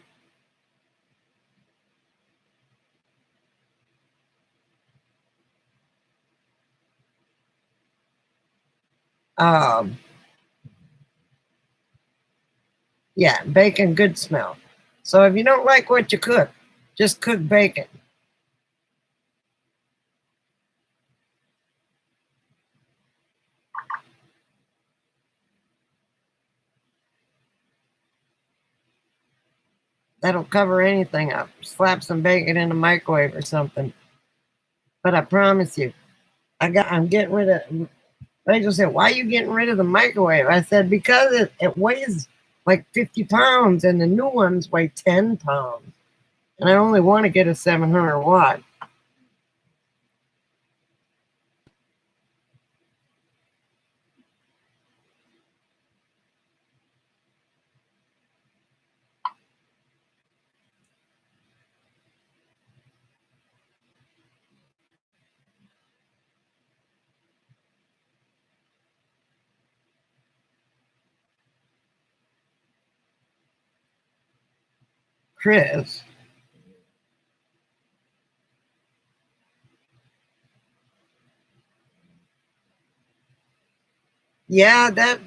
yeah, bacon good smell. So if you don't like what you cook, just cook bacon. That'll cover anything up. Slap some bacon in the microwave or something. But I promise you, I'm getting rid of. They just said, "Why are you getting rid of the microwave?" I said, "Because it weighs like 50 pounds, and the new ones weigh 10 pounds, and I only want to get a 700 watt." Chris, yeah, that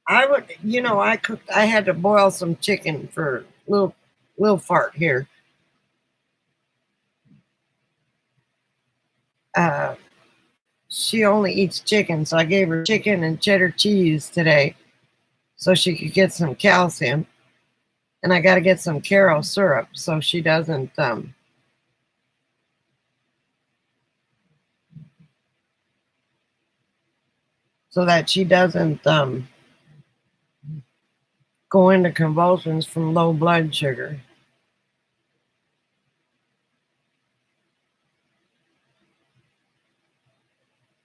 I would, I cooked. I had to boil some chicken for little fart here. Uh, she only eats chicken, so I gave her chicken and cheddar cheese today so she could get some calcium. And I got to get some Caro syrup so she doesn't, so that she doesn't go into convulsions from low blood sugar.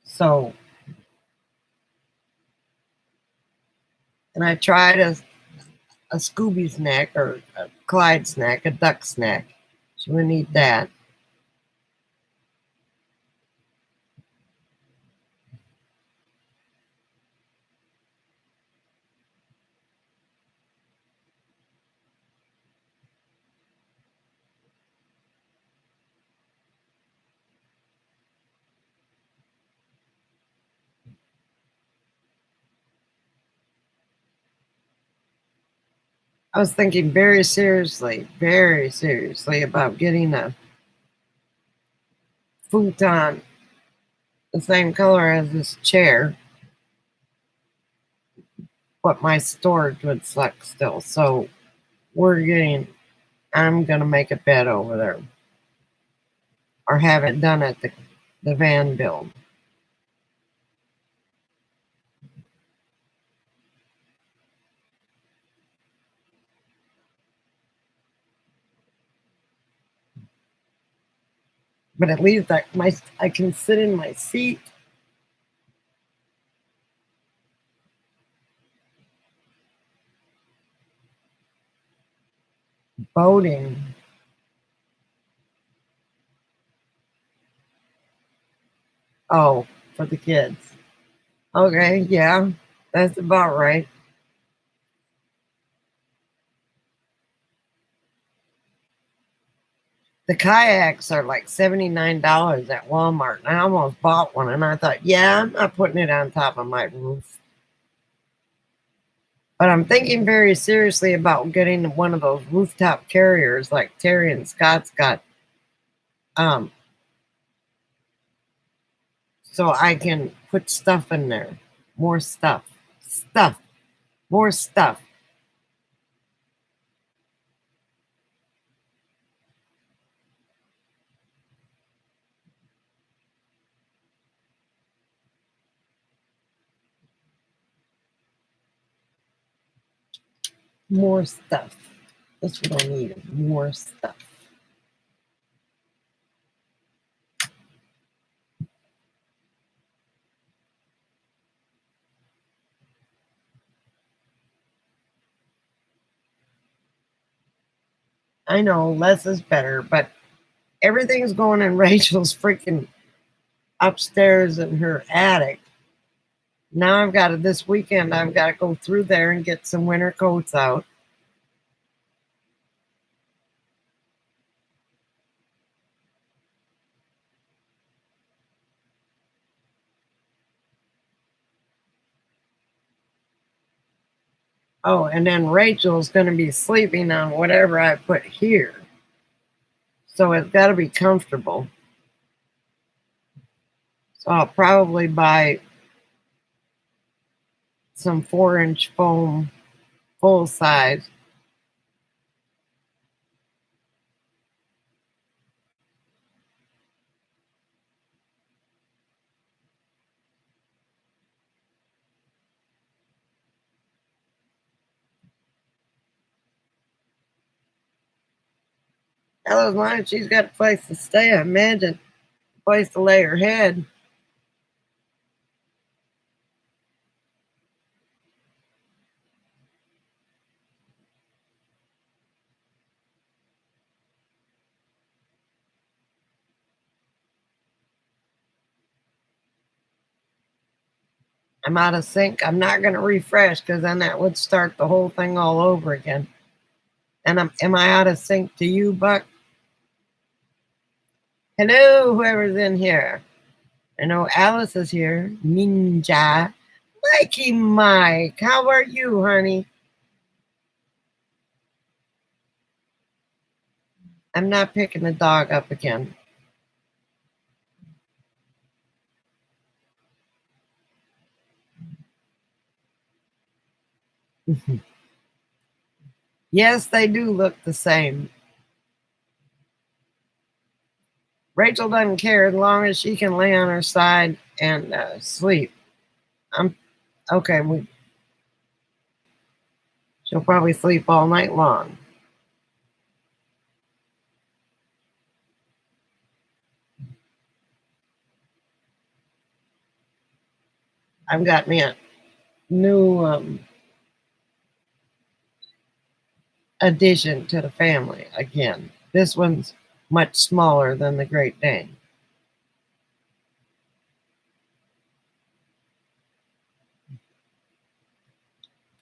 So, and I tried a Scooby snack or a Clyde snack, a duck snack. She wouldn't eat that. I was thinking very seriously about getting a futon the same color as this chair, but my storage would suck still. So I'm going to make a bed over there or have it done at the van build. But at least I can sit in my seat. Boating. Oh, for the kids. Okay, yeah, that's about right. The kayaks are like $79 at Walmart. And I almost bought one and I thought, yeah, I'm not putting it on top of my roof. But I'm thinking very seriously about getting one of those rooftop carriers like Terry and Scott's got. Um, so I can put stuff in there. More stuff. Stuff. More stuff. More stuff. That's what I need. More stuff. I know less is better, but everything's going in Rachel's freaking upstairs in her attic. Now I've got to, this weekend, I've got to go through there and get some winter coats out. Oh, and then Rachel's going to be sleeping on whatever I put here. So it's got to be comfortable. So I'll probably buy some 4-inch foam full size. Hell, as long as she's got a place to stay, I imagine a place to lay her head. I'm out of sync. I'm not going to refresh because then that would start the whole thing all over again. And am I out of sync to you, Buck? Hello, whoever's in here. I know Alice is here. Ninja. Mikey Mike, how are you, honey? I'm not picking the dog up again. Yes, they do look the same. Rachel doesn't care as long as she can lay on her side and sleep. I'm okay. She'll probably sleep all night long. I've got me a new addition to the family again. This one's much smaller than the Great Dane.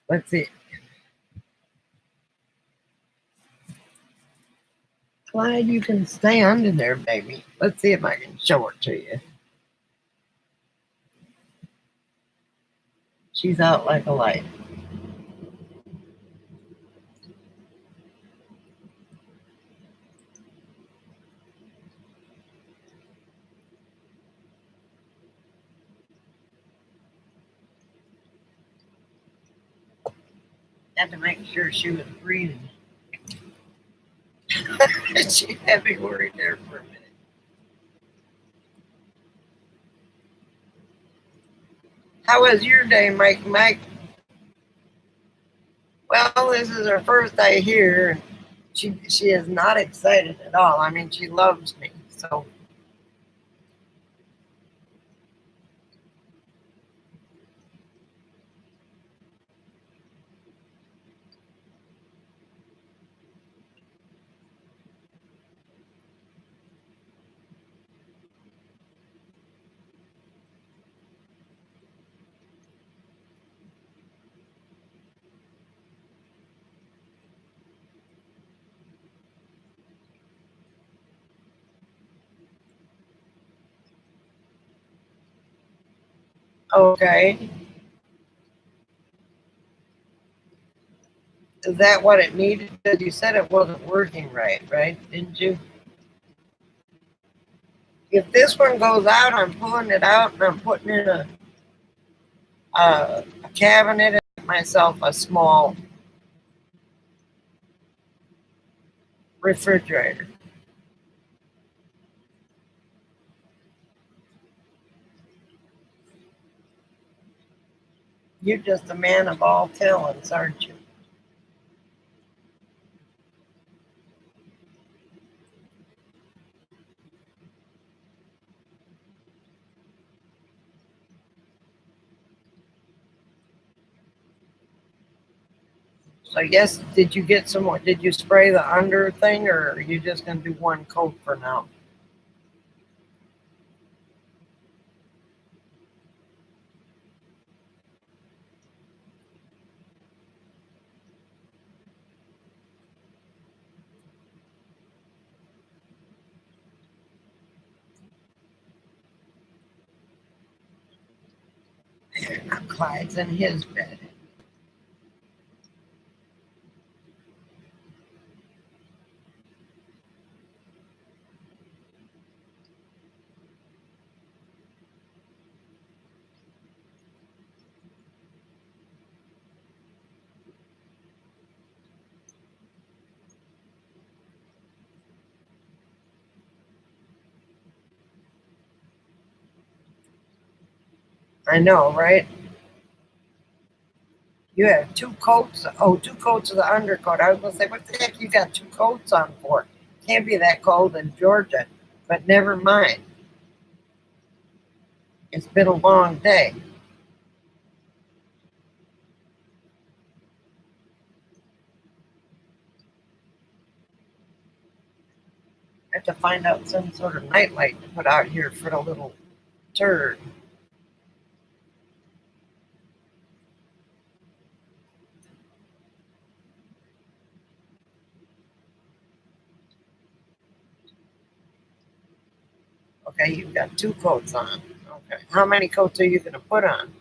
Let's see. Clyde, you can stay under there, baby. Let's see if I can show it to you. She's out like a light. Had to make sure she was breathing. She had me worried there for a minute. How was your day, Mike? Mike? Well, this is her first day here. She is not excited at all. I mean, she loves me. So Okay. Is that what it needed? Because you said it wasn't working right? Didn't you? If this one goes out, I'm pulling it out and I'm putting in a cabinet and myself a small refrigerator. You're just a man of all talents, aren't you? So yes, did you get some more? Did you spray the under thing, or are you just gonna do one coat for now? Now Clyde's in his bed. I know, right? You have two coats. Oh, two coats of the undercoat. I was gonna say, what the heck you got two coats on for? Can't be that cold in Georgia. But never mind. It's been a long day. I have to find out some sort of nightlight to put out here for the little turd. Okay, you've got two coats on. Okay. How many coats are you gonna put on?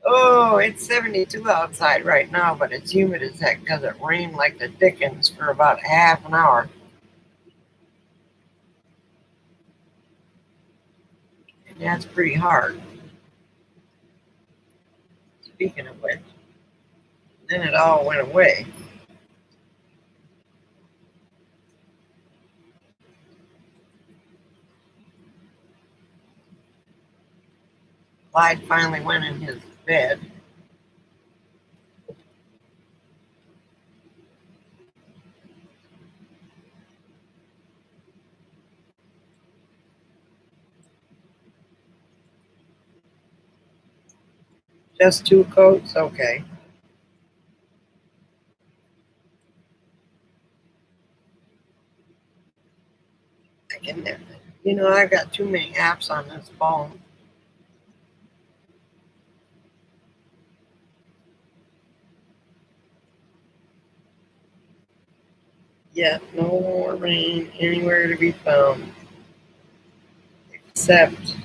Oh, it's 72 outside right now, but it's humid as heck because it rained like the dickens for about half an hour. And that's pretty hard. Speaking of which, then it all went away. Clyde finally went in his bed. Just two coats? Okay. I can, I got too many apps on this phone. Yet no more rain anywhere to be found except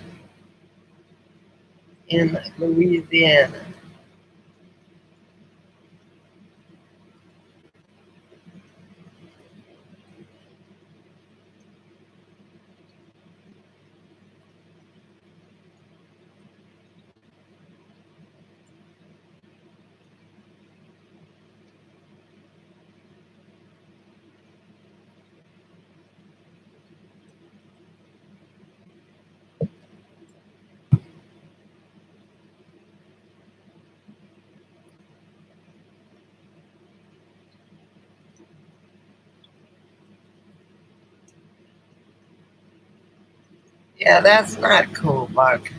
in Louisiana. Yeah, that's not cool, Buck.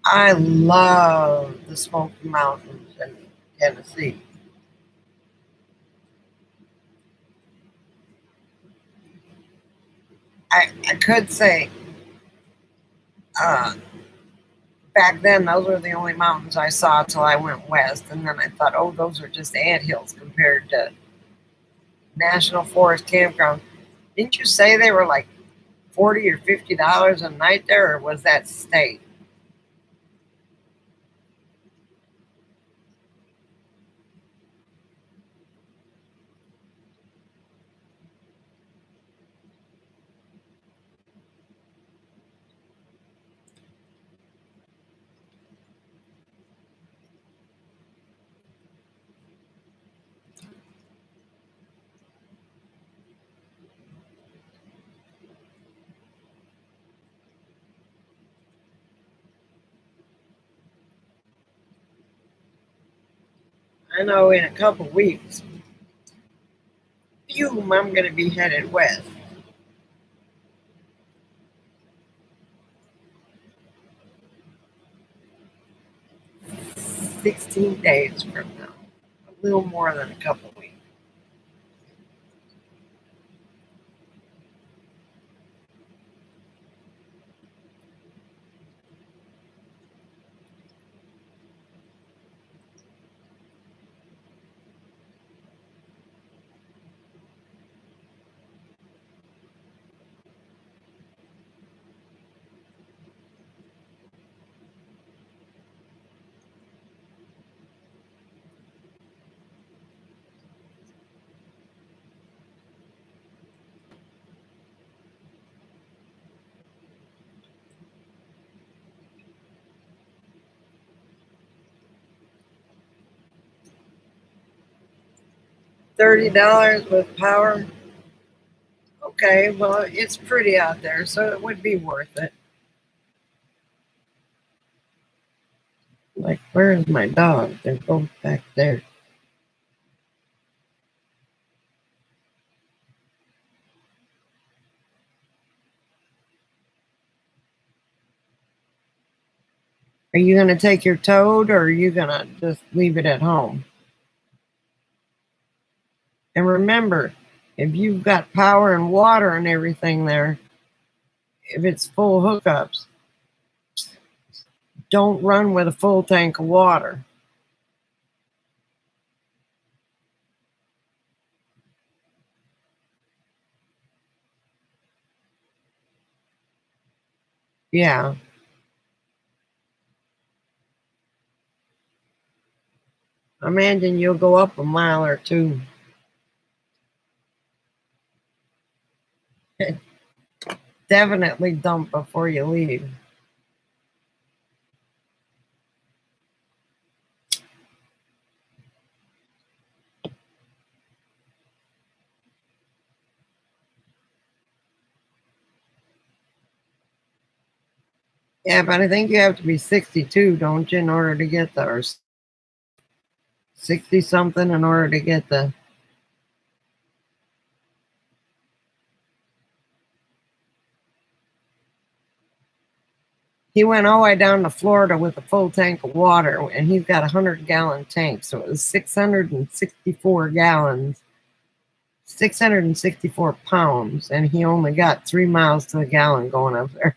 I love the Smoky Mountains in Tennessee. I could say uh, back then those were the only mountains I saw till I went west, and then I thought, oh, those are just anthills compared to National Forest campground. Didn't you say they were like $40 or $50 a night there, or was that state? I know in a couple weeks, I'm going to be headed west. 16 days from now, a little more than a couple weeks. $30 with power. Okay, well, it's pretty out there, so it would be worth it. Like, where's my dog? They're both back there. Are you going to take your toad, or are you going to just leave it at home? And remember, if you've got power and water and everything there, if it's full hookups, don't run with a full tank of water. Yeah. Imagine you'll go up a mile or two. Definitely dump before you leave. Yeah, but I think you have to be 62, don't you, in order to get the, or 60 something in order to get the. He went all the way down to Florida with a full tank of water, and he's got a 100-gallon tank, so it was 664 gallons, 664 pounds, and he only got 3 miles to the gallon going up there.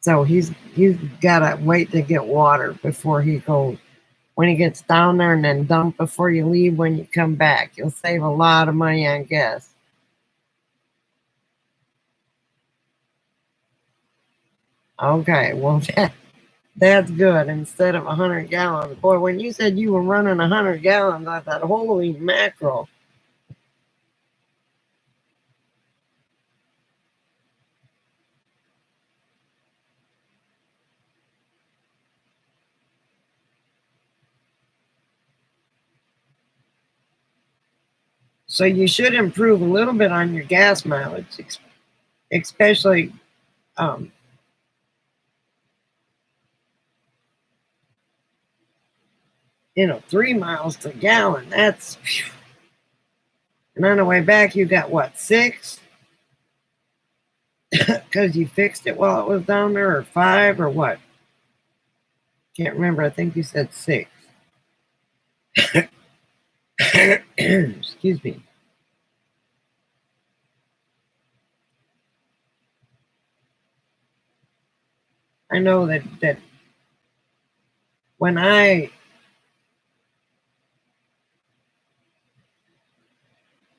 So he's got to wait to get water before he goes. When he gets down there, and then dump before you leave when you come back. You'll save a lot of money on gas. Okay, well, that's good. Instead of 100 gallons. Boy, when you said you were running 100 gallons, I thought, holy mackerel. So you should improve a little bit on your gas mileage, especially um, 3 miles to a gallon. That's phew. And on the way back, you got what, 6? Because you fixed it while it was down there, or 5, or what? Can't remember. I think you said 6. Excuse me. I know that when I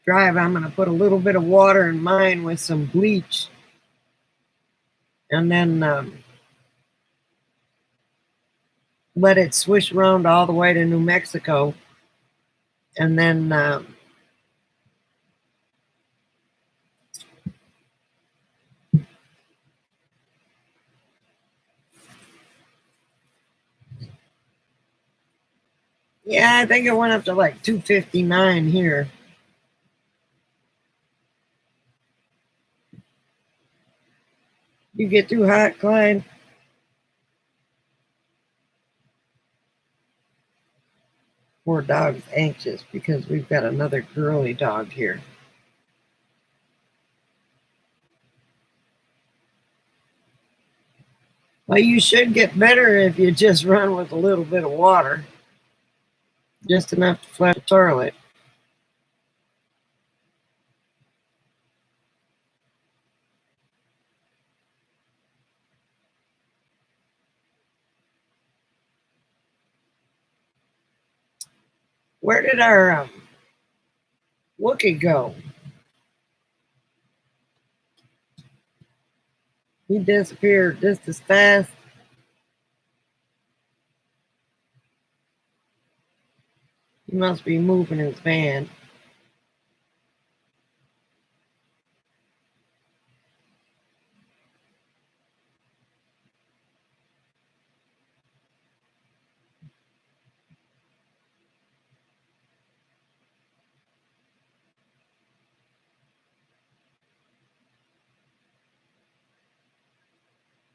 drive, I'm going to put a little bit of water in mine with some bleach, and then let it swish around all the way to New Mexico, and then yeah, I think it went up to like 259 here. You get too hot, Clyde? Poor dog's anxious because we've got another girly dog here. Well, you should get better if you just run with a little bit of water, just enough to flush the toilet. Where did our Wookie go? He disappeared just as fast. He must be moving his van.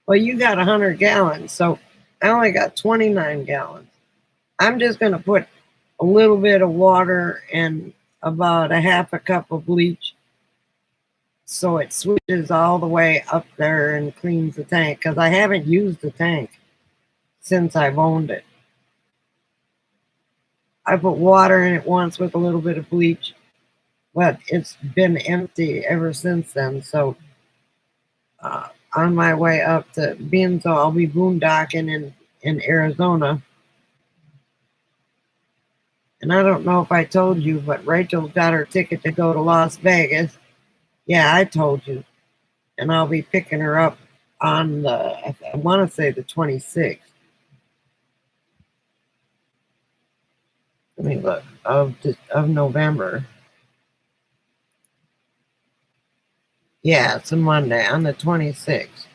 Well, you got 100 gallons, so I only got 29 gallons. I'm just going to put a little bit of water and about a half a cup of bleach so it switches all the way up there and cleans the tank, because I haven't used the tank since I've owned it. I put water in it once with a little bit of bleach, but it's been empty ever since then. So on my way up to Benzo, I'll be boondocking in Arizona. And I don't know if I told you, but Rachel got her ticket to go to Las Vegas. Yeah, I told you. And I'll be picking her up on I want to say the 26th. Let me look, of November. Yeah, it's a Monday on the 26th.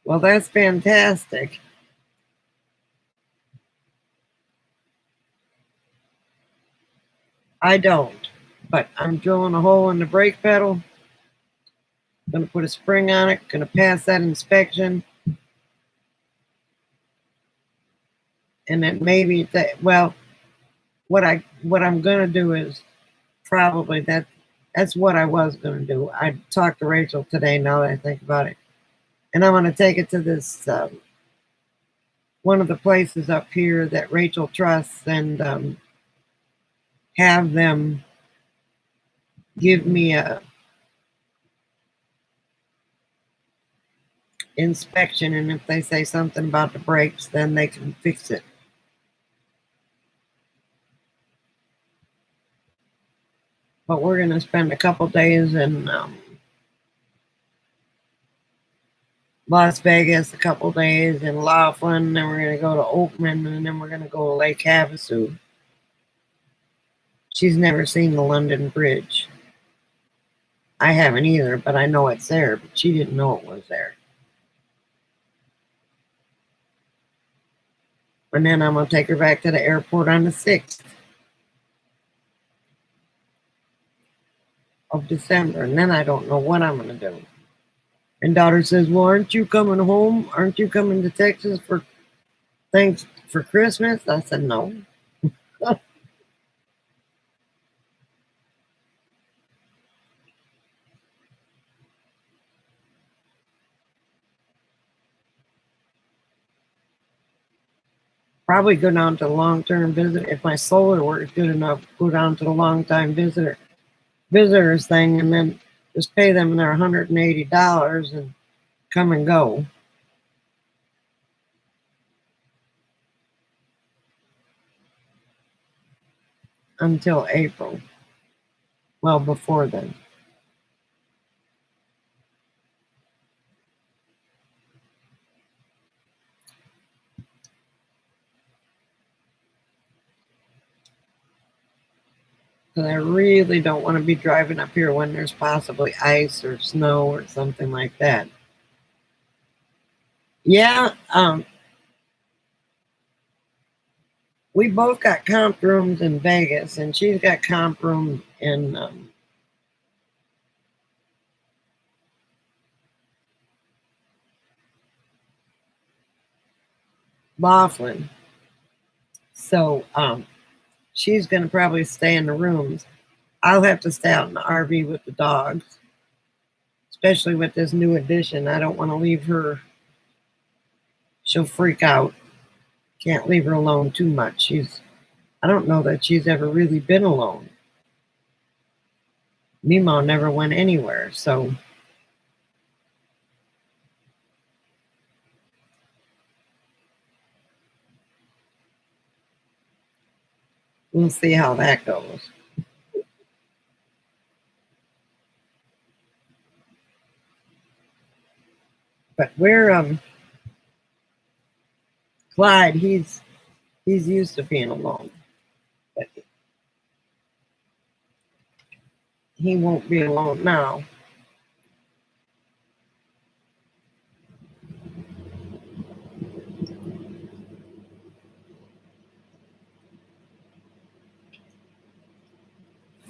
Well, that's fantastic. I don't, but I'm drilling a hole in the brake pedal. Gonna put a spring on it. Gonna pass that inspection, and then maybe that. Well, what I'm gonna do is probably that's what I was gonna do. I talked to Rachel today. Now that I think about it, and I'm gonna take it to this one of the places up here that Rachel trusts, and have them give me a inspection, and if they say something about the brakes, then they can fix it. But we're going to spend a couple days in Las Vegas, a couple days in Laughlin, then we're going to go to Oakman, and then we're going to go to Lake Havasu. She's never seen the London Bridge. I haven't either, but I know it's there, but she didn't know it was there. And then I'm going to take her back to the airport on the 6th of December, and then I don't know what I'm going to do. And daughter says, well, aren't you coming home? Aren't you coming to Texas for Christmas? I said, no. Probably go down to the long-term visit. If my solar works good enough, go down to the long-time visitors thing, and then just pay them their $180 and come and go until April. Well, before then. Because I really don't want to be driving up here when there's possibly ice or snow or something like that. Yeah, we both got comp rooms in Vegas, and she's got comp room in Laughlin. So she's going to probably stay in the rooms. I'll have to stay out in the RV with the dogs, especially with this new addition. I don't want to leave her. She'll freak out. Can't leave her alone too much. I don't know that she's ever really been alone. Mimo never went anywhere, so we'll see how that goes. But we're Clyde, he's used to being alone. But he won't be alone now.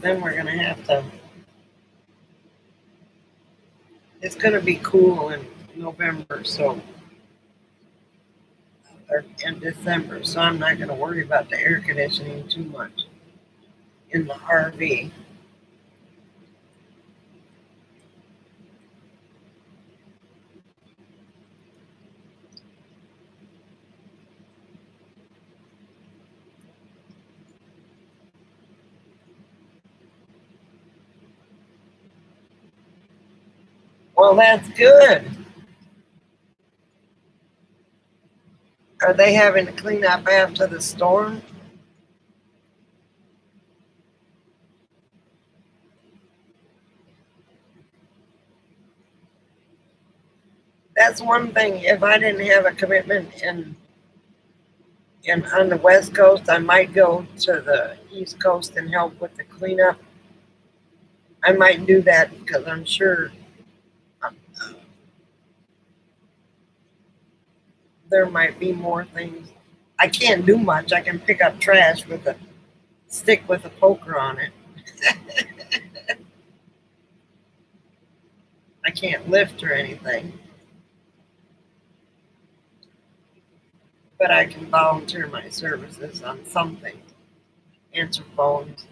Then we're gonna have to. It's gonna be cool in November, so or in December, so I'm not gonna worry about the air conditioning too much in the RV. Well, that's good. Are they having to clean up after the storm? That's one thing. If I didn't have a commitment in on the West Coast, I might go to the East Coast and help with the cleanup. I might do that because I'm sure um, there might be more things. I can't do much. I can pick up trash with a stick with a poker on it. I can't lift or anything, but I can volunteer my services on something. Answer phones.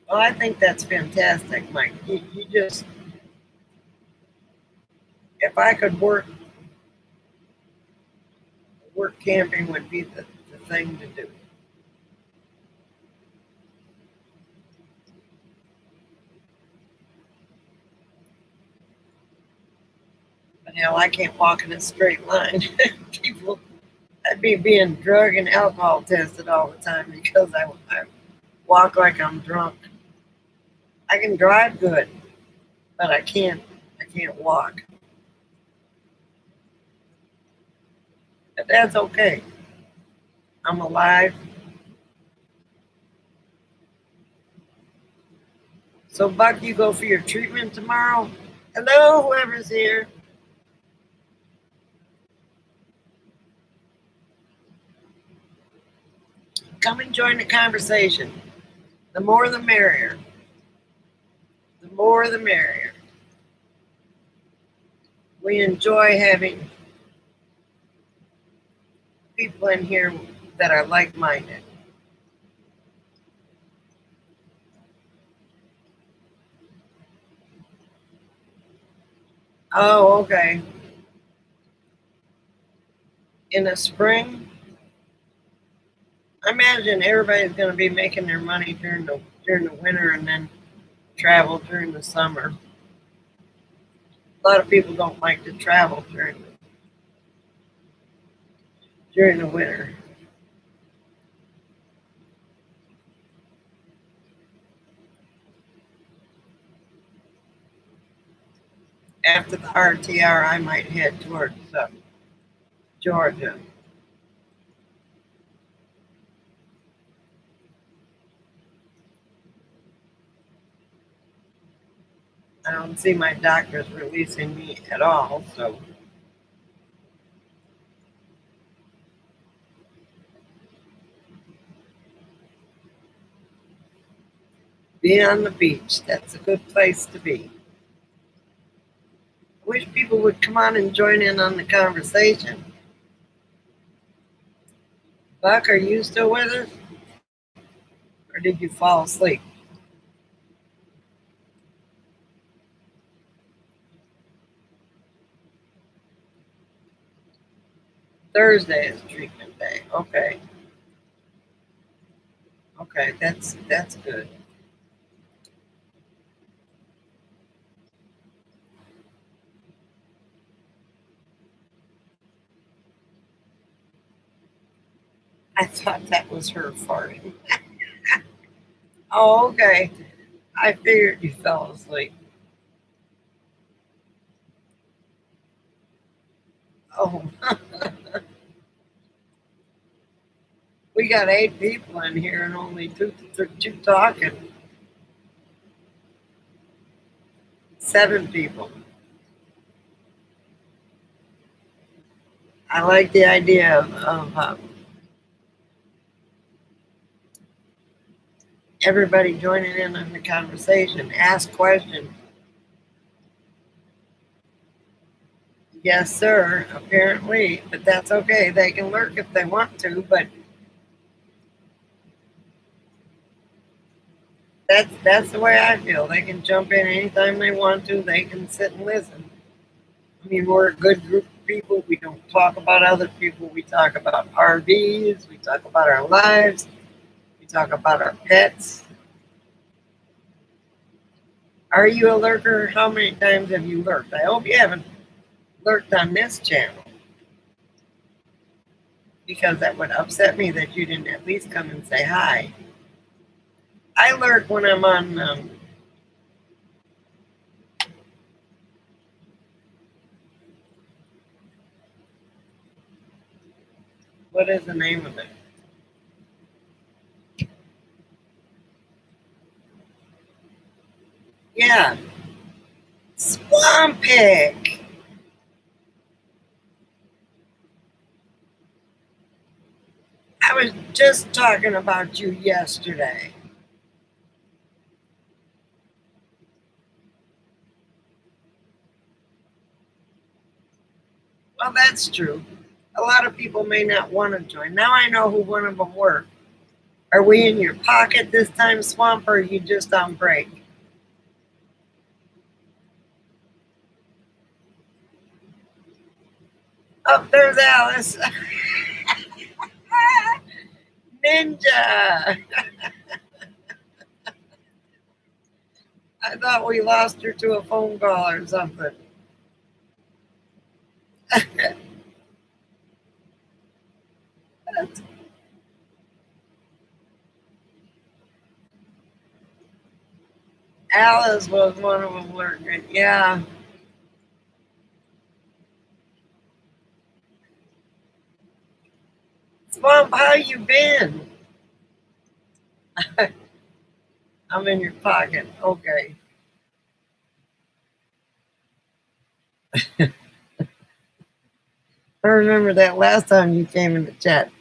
Well, I think that's fantastic, Mike. You just, if I could work camping would be the thing to do. But hell, I can't walk in a straight line. People, I'd be being drug and alcohol tested all the time because I walk like I'm drunk. I can drive good, but I can't walk. But that's okay. I'm alive. So Buck, you go for your treatment tomorrow? Hello, whoever's here. Come and join the conversation. The more the merrier. The more the merrier. We enjoy having people in here that are like minded. Oh, okay. In the spring, I imagine everybody's going to be making their money during the winter and then travel during the summer. A lot of people don't like to travel during the winter. After the RTR, I might head towards Georgia. I don't see my doctors releasing me at all, so be on the beach. That's a good place to be. I wish people would come on and join in on the conversation. Buck, are you still with us? Or did you fall asleep? Thursday is treatment day. Okay. Okay, that's good. I thought that was her farting. Oh, okay. I figured you fell asleep. Oh, we got 8 people in here and only two talking. 7 people. I like the idea of everybody joining in on the conversation. Ask questions. Yes, sir. Apparently, but that's okay. They can lurk if they want to, but that's the way I feel. They can jump in anytime they want to. They can sit and listen. I mean, we're a good group of people. We don't talk about other people. We talk about RVs. We talk about our lives. We talk about our pets. Are you a lurker? How many times have you lurked? I hope you haven't lurked on this channel because that would upset me that you didn't at least come and say hi. I lurk when I'm on, what is the name of it? Yeah, Swamp Pig. I was just talking about you yesterday. Well, that's true. A lot of people may not want to join. Now I know who one of them were. Are we in your pocket this time, Swamp, or are you just on break? Oh, there's Alice. Ninja. I thought we lost her to a phone call or something. Alice was one of them lurking. Yeah. Swamp, how you been? I'm in your pocket. Okay. I remember that last time you came in the chat.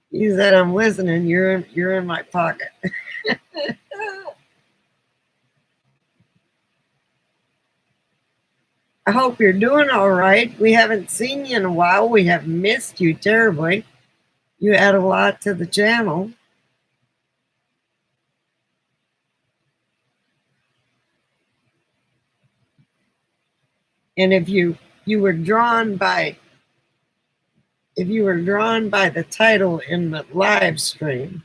You said I'm listening. You're in my pocket. I hope you're doing all right. We haven't seen you in a while. We have missed you terribly. You add a lot to the channel. And if you were drawn by the title in the live stream,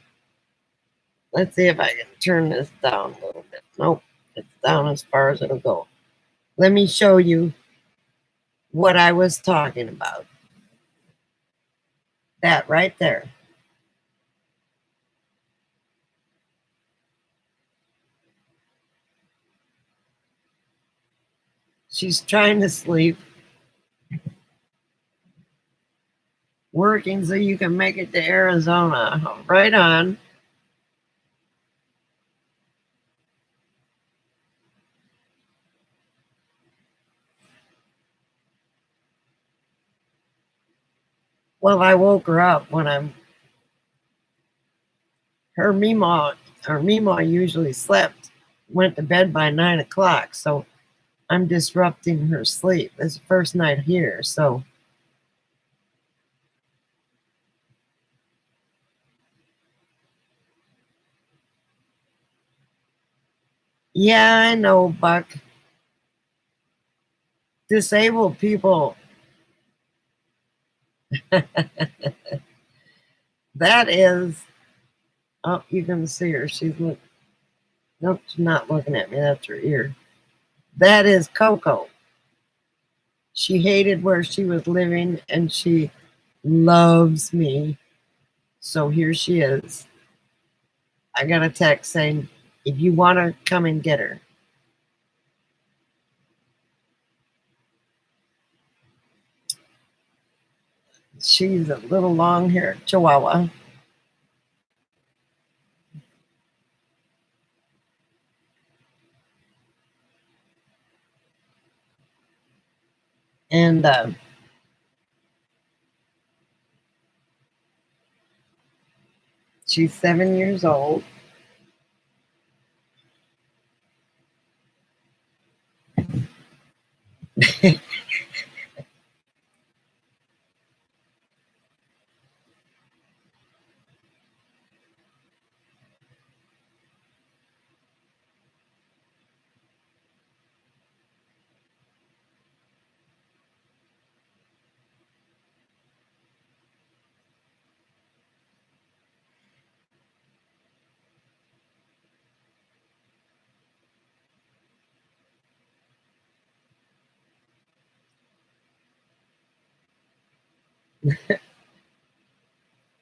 let's see if I can turn this down a little bit. Nope, it's down as far as it'll go. Let me show you what I was talking about. That right there. She's trying to sleep, working so you can make it to Arizona. Right on. Well, I woke her up when her Meemaw usually slept, went to bed by 9 o'clock, so I'm disrupting her sleep. It's the first night here, so yeah, I know, Buck. Disabled people. That is, oh, you can see her. Nope, she's not looking at me. That's her ear. That is Coco. She hated where she was living and she loves me. So here she is. I got a text saying, if you want to come and get her. She's a little long haired chihuahua. And she's 7 years old.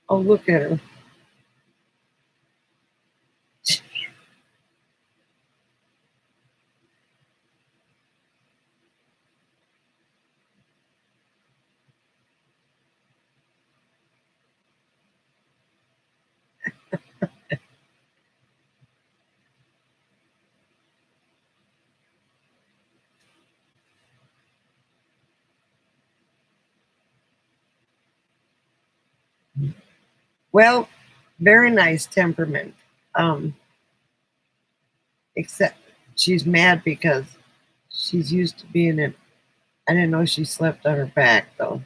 Oh, look at her. Well, very nice temperament. Um, except she's mad because she's used to being in. I didn't know she slept on her back though.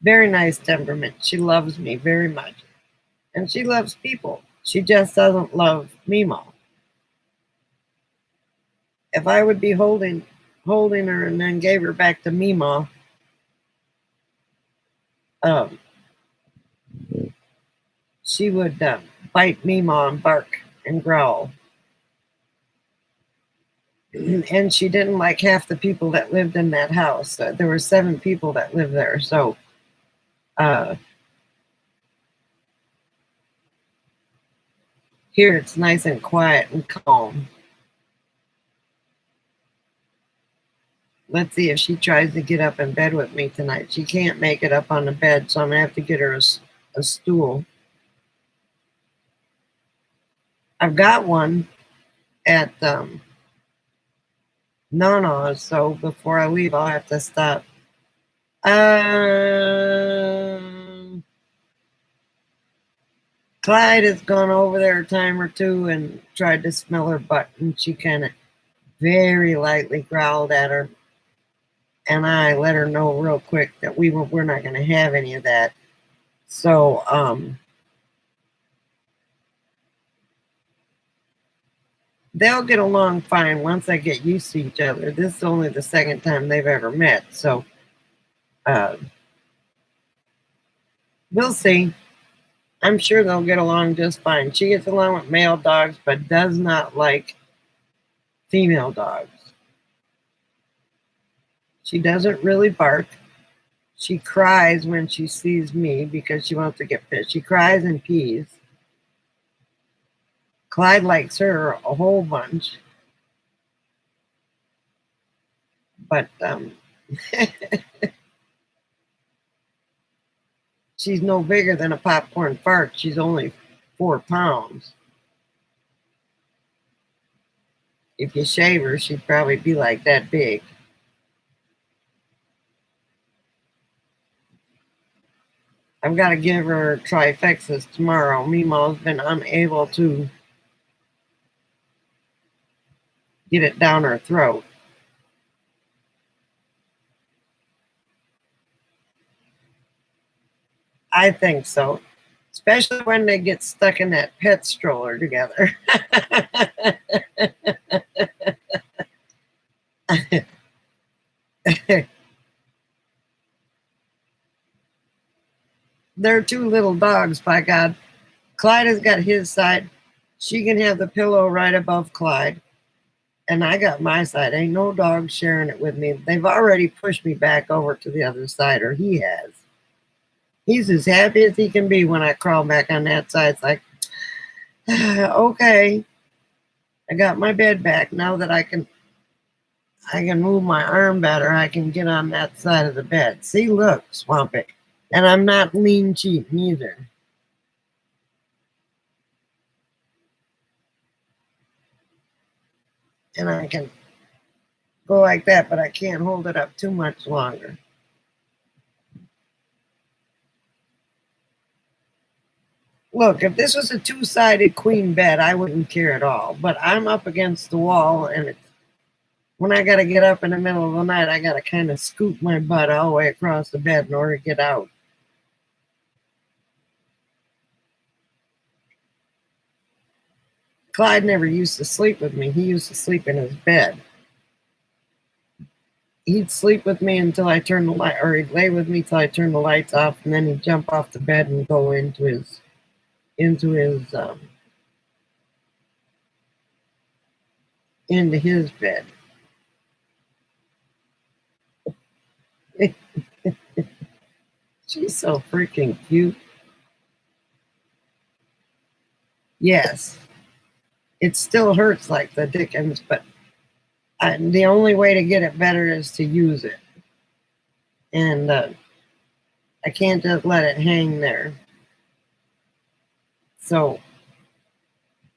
Very nice temperament. She loves me very much. And she loves people. She just doesn't love Mimo. If I would be holding her and then gave her back to Mimo, um, she would bite Mimo and bark and growl. And she didn't like half the people that lived in that house. There were 7 people that lived there. So uh, here it's nice and quiet and calm. Let's see if she tries to get up in bed with me tonight. She can't make it up on the bed, so I'm going to have to get her a stool. I've got one at Nana, so before I leave, I'll have to stop. Clyde has gone over there a time or two and tried to smell her butt, and she kind of very lightly growled at her. And I let her know real quick that we're not going to have any of that. So They'll get along fine once they get used to each other. This is only the second time they've ever met, so uh, we'll see. I'm sure they'll get along just fine. She gets along with male dogs, but does not like female dogs. She doesn't really bark. She cries when she sees me because she wants to get pissed. She cries and pees. Clyde likes her a whole bunch, but she's no bigger than a popcorn fart. She's only 4 pounds. If you shave her, she'd probably be like that big. I've got to give her trifexas tomorrow. Meemaw's been unable to get it down her throat. I think so, especially when they get stuck in that pet stroller together. They're two little dogs, by God. Clyde has got his side. She can have the pillow right above Clyde. And I got my side. Ain't no dog sharing it with me. They've already pushed me back over to the other side, or he has. He's as happy as he can be when I crawl back on that side. It's like, okay, I got my bed back. Now that I can move my arm better, I can get on that side of the bed. See, look, Swampy. And I'm not lean cheap neither. And I can go like that, but I can't hold it up too much longer. Look, if this was a two-sided queen bed, I wouldn't care at all. But I'm up against the wall, and when I got to get up in the middle of the night, I got to kind of scoop my butt all the way across the bed in order to get out. Clyde never used to sleep with me. He used to sleep in his bed. He'd sleep with me until I turned the light, or he'd lay with me till I turned the lights off, and then he'd jump off the bed and go into his bed. She's so freaking cute. Yes, it still hurts like the dickens, but the only way to get it better is to use it. And I can't just let it hang there. So,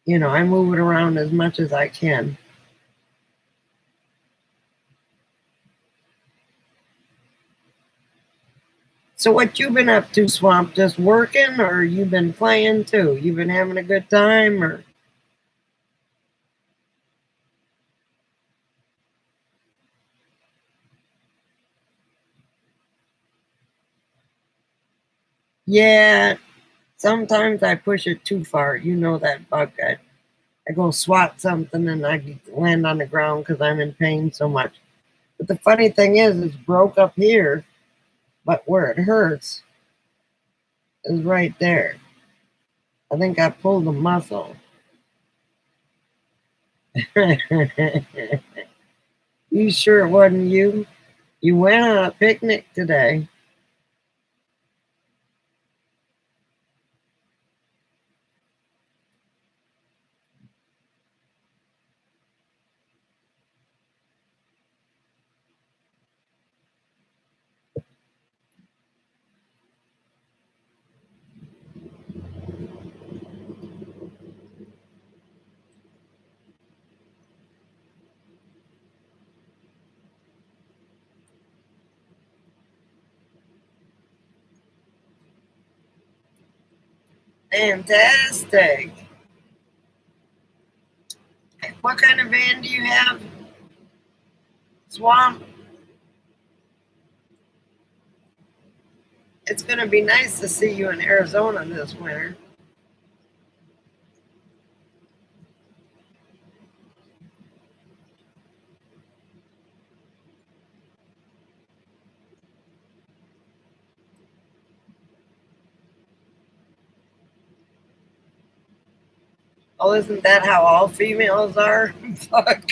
I move it around as much as I can. So what you been up to, Swamp? Just working, or you been playing too? You been having a good time, or? Yeah, sometimes I push it too far. You know that bug. I go swat something and I land on the ground because I'm in pain so much. But the funny thing is, it's broke up here, but where it hurts is right there. I think I pulled a muscle. You sure it wasn't you? You went on a picnic today. Fantastic. What kind of van do you have? Swamp? It's going to be nice to see you in Arizona this winter. Oh, isn't that how all females are? Fuck.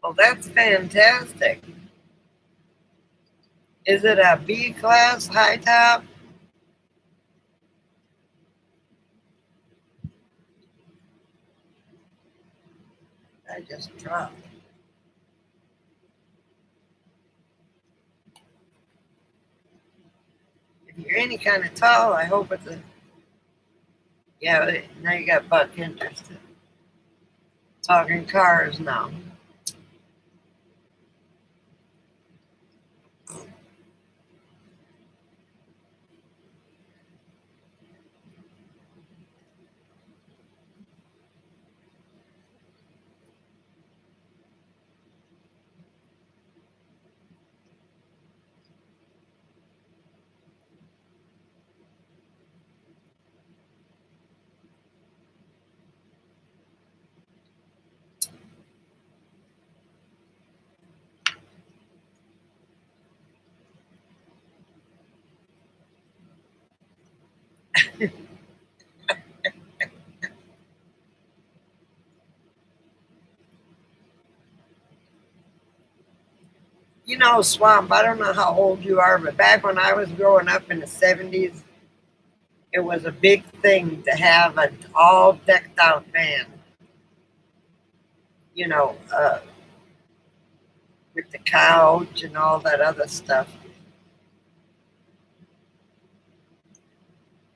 Well, that's fantastic. Is it a B class high top? I just dropped. If you're any kind of tall, I hope it's a. Yeah, now you got Buck interested. Talking cars now. You know, Swamp, I don't know how old you are, but back when I was growing up in the 70s, it was a big thing to have an all decked out van, you know, with the couch and all that other stuff.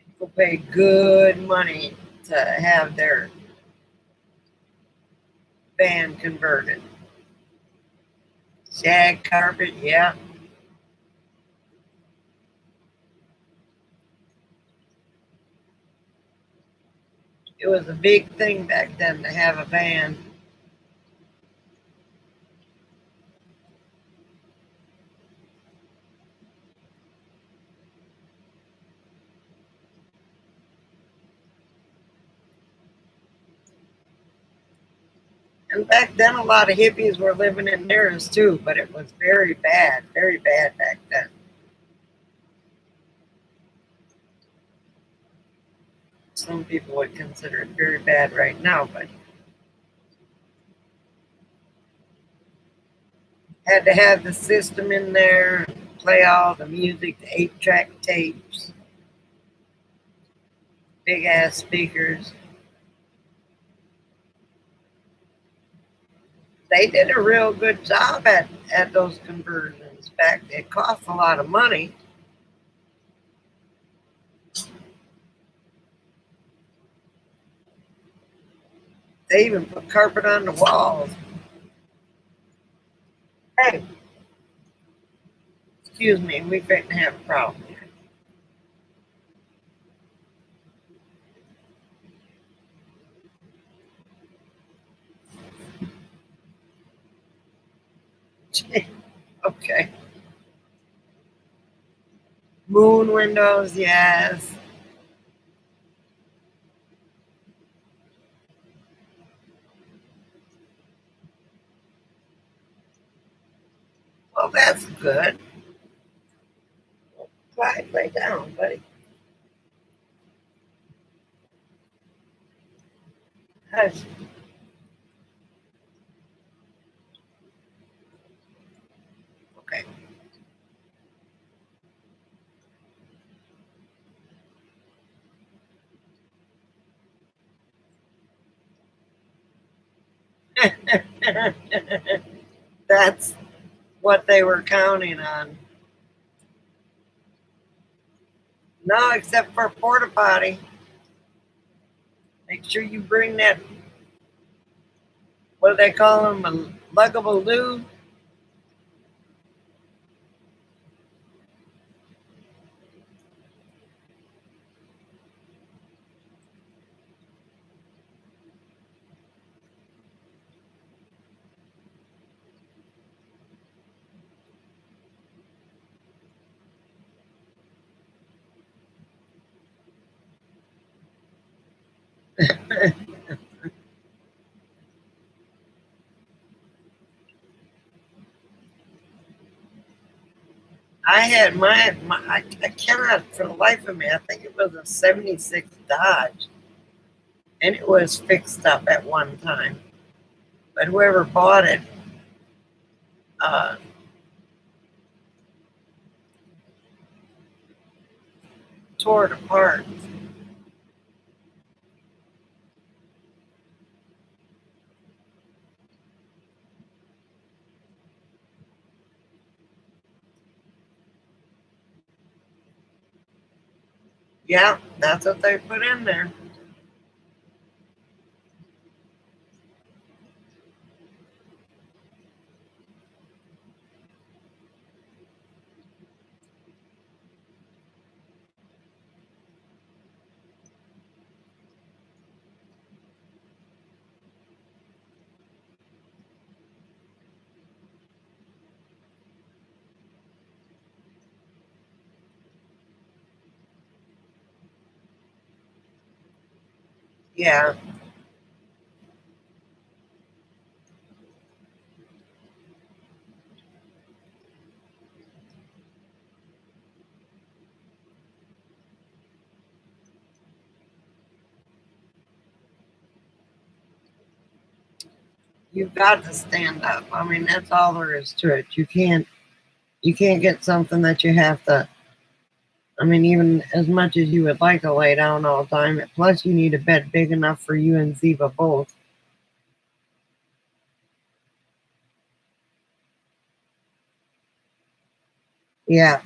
People pay good money to have their van converted. Shag carpet, yeah. It was a big thing back then to have a van. And back then, a lot of hippies were living in theirs too, but it was very bad back then. Some people would consider it very bad right now, but had to have the system in there, play all the music, the 8-track tapes, big ass speakers. They did a real good job at those conversions back. It cost a lot of money. They even put carpet on the walls. Hey, excuse me, we finna have a problem here. Okay. Moon windows, yes. Well, that's good. Quiet, lay down, buddy. Hush. Okay. That's what they were counting on. No, except for porta potty. Make sure you bring that. What do they call them? A luggable loo. I had I cannot for the life of me, I think it was a 76 Dodge, and it was fixed up at one time. But whoever bought it, uh, tore it apart. Yeah, that's what they put in there. Yeah, you've got to stand up. I mean, that's all there is to it. You can't get something that you have to. I mean, even as much as you would like to lay down all the time, plus you need a bed big enough for you and Ziva both. Yeah,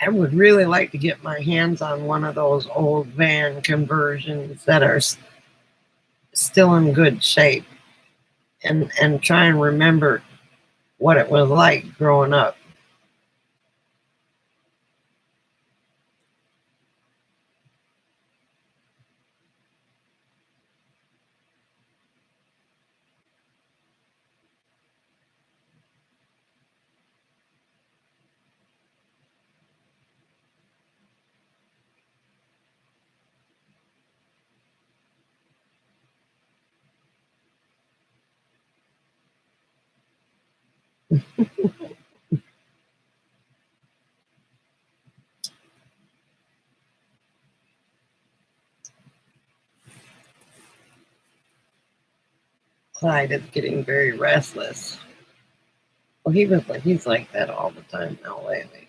I would really like to get my hands on one of those old van conversions that are still in good shape, and try and remember what it was like growing up. Clyde is getting very restless. Well, he's like that all the time now lately.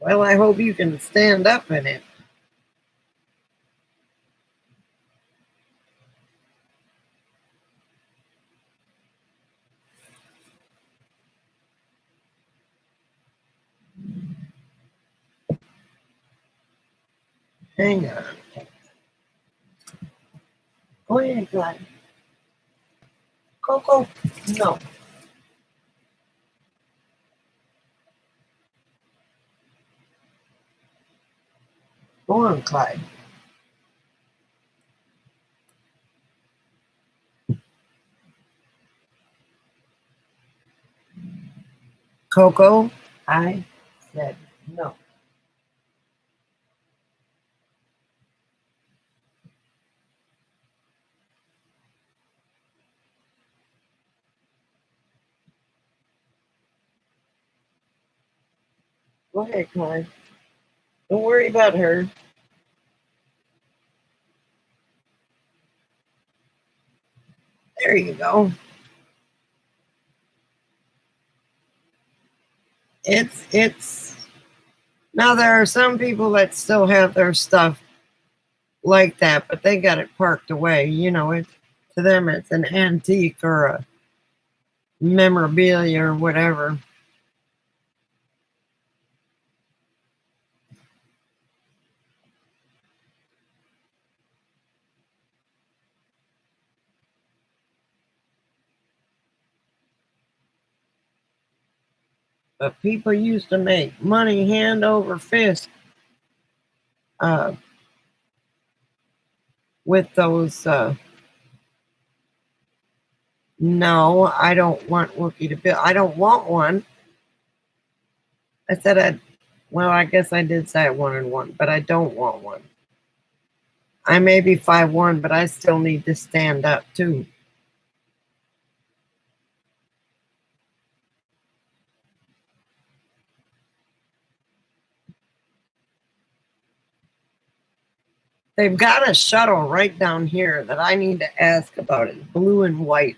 Well, I hope you can stand up in it. Hang on. Go ahead, Clyde. Coco. No. Go on, Clyde. Coco, I said no. Go ahead, Clyde. Don't worry about her. There you go. It's now there are some people that still have their stuff like that, but they got it parked away. You know, it to them it's an antique or a memorabilia or whatever. But people used to make money hand over fist uh, with those. No, I don't want Wookie to build. I don't want one. I said I. Well, I guess I did say I wanted one, but I don't want one. I may be 5'1", but I still need to stand up too. They've got a shuttle right down here that I need to ask about. It's blue and white.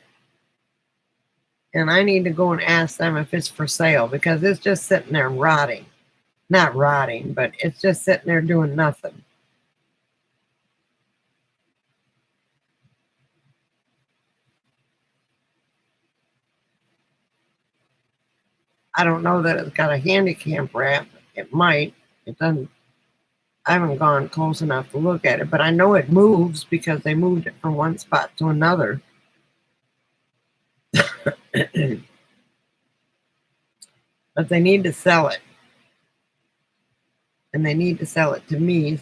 And I need to go and ask them if it's for sale because it's just sitting there rotting. Not rotting, but it's just sitting there doing nothing. I don't know that it's got a handicap ramp. It might. It doesn't. I haven't gone close enough to look at it, but I know it moves because they moved it from one spot to another. But they need to sell it. And they need to sell it to me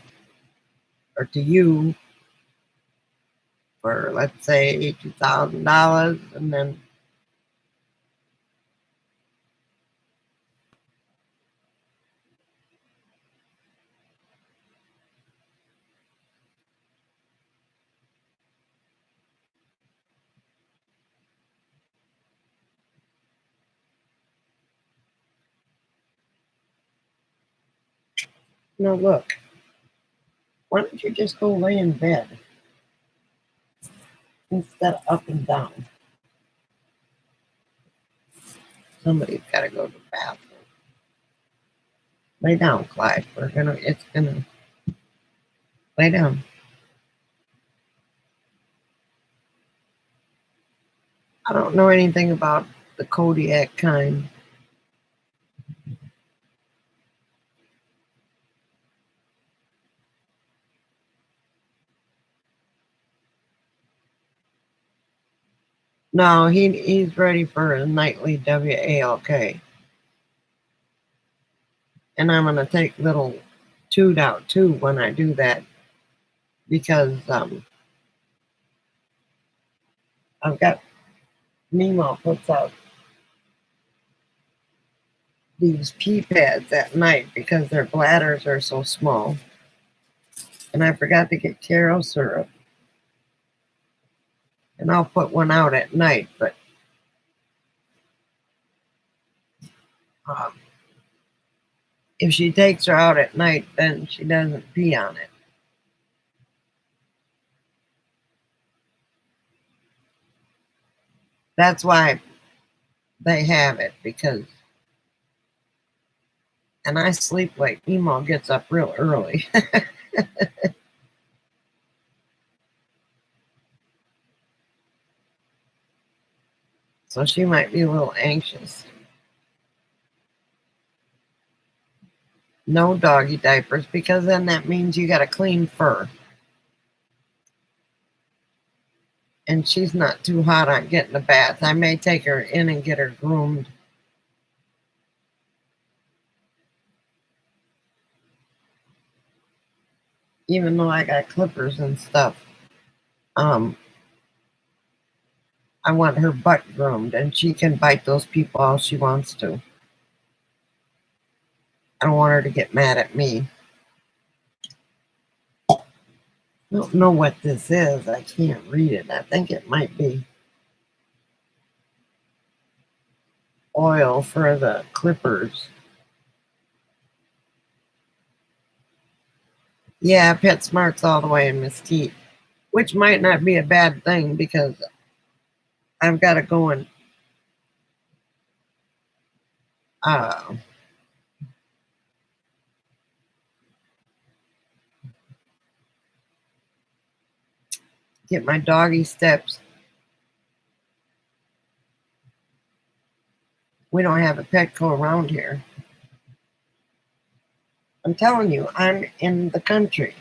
or to you for, let's say, $2,000. And then no, look. Why don't you just go lay in bed instead of up and down? Somebody's got to go to the bathroom. Lay down, Clyde. It's gonna, lay down. I don't know anything about the Kodiak kind. No, he's ready for a nightly WALK. And I'm gonna take little Toot out too when I do that because I've got Nemo puts out these pee pads at night because their bladders are so small. And I forgot to get Caro syrup. And I'll put one out at night, but um, if she takes her out at night, then she doesn't pee on it. That's why they have it because, and I sleep late. Emo gets up real early. So she might be a little anxious. No doggy diapers because then that means you got to clean fur. And she's not too hot on getting a bath. I may take her in and get her groomed. Even though I got clippers and stuff. I want her butt groomed and she can bite those people all she wants to. I don't want her to get mad at me. I don't know what this is. I can't read it. I think it might be oil for the clippers. Yeah, PetSmart's all the way in Mesquite, which might not be a bad thing because I've got to go and uh, get my doggy steps We don't have a Petco around here. I'm telling you, I'm in the country.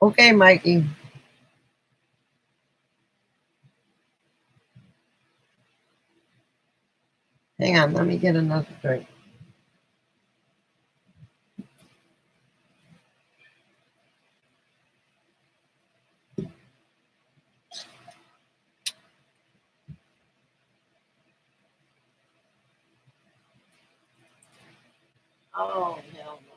Okay, Mikey. Hang on, let me get another drink. Oh, hell no.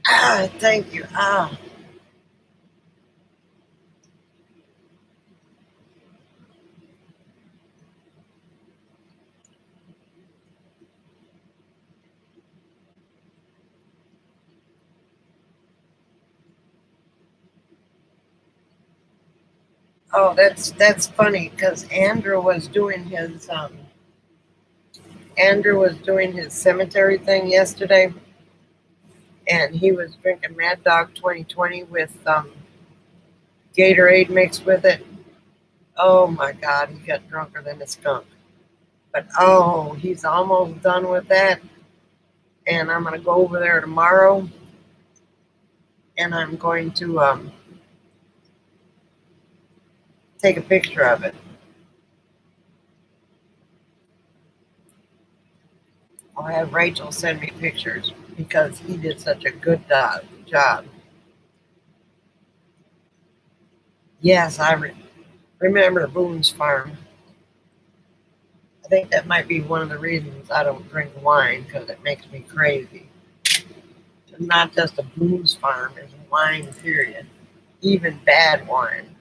Ah, thank you. Ah. Oh, that's funny because Andrew was doing his cemetery thing yesterday, and he was drinking Mad Dog 2020 with Gatorade mixed with it. Oh my God, he got drunker than a skunk. But oh, he's almost done with that, and I'm gonna go over there tomorrow, and I'm going to take a picture of it. I'll have Rachel send me pictures because he did such a good job. Yes, remember Boone's Farm. I think that might be one of the reasons I don't drink wine because it makes me crazy. It's not just a Boone's Farm, it's wine, period. Even bad wine.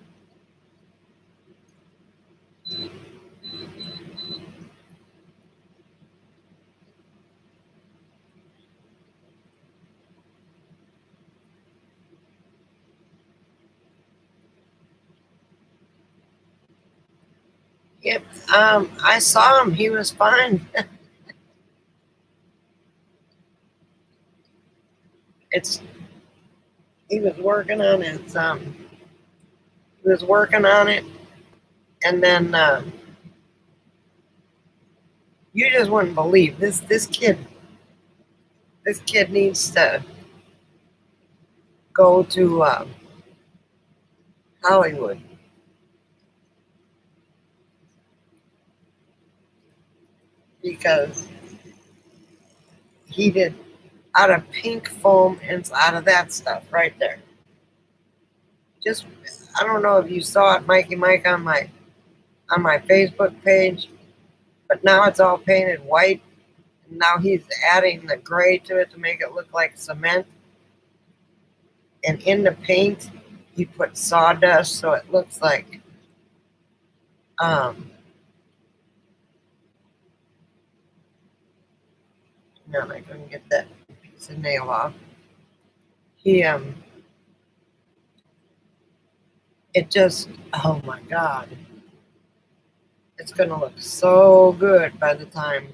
Yep. I saw him. He was fine. It's he was working on his he was working on it, and then You just wouldn't believe this kid. This kid needs to go to Hollywood because he did out of pink foam and out of that stuff right there. Just I don't know if you saw it, Mikey Mike, on my Facebook page, but now it's all painted white. And now he's adding the gray to it to make it look like cement. And in the paint, he put sawdust so it looks like no, I couldn't get that piece of nail off. He it just, oh my god, it's gonna look so good by the time.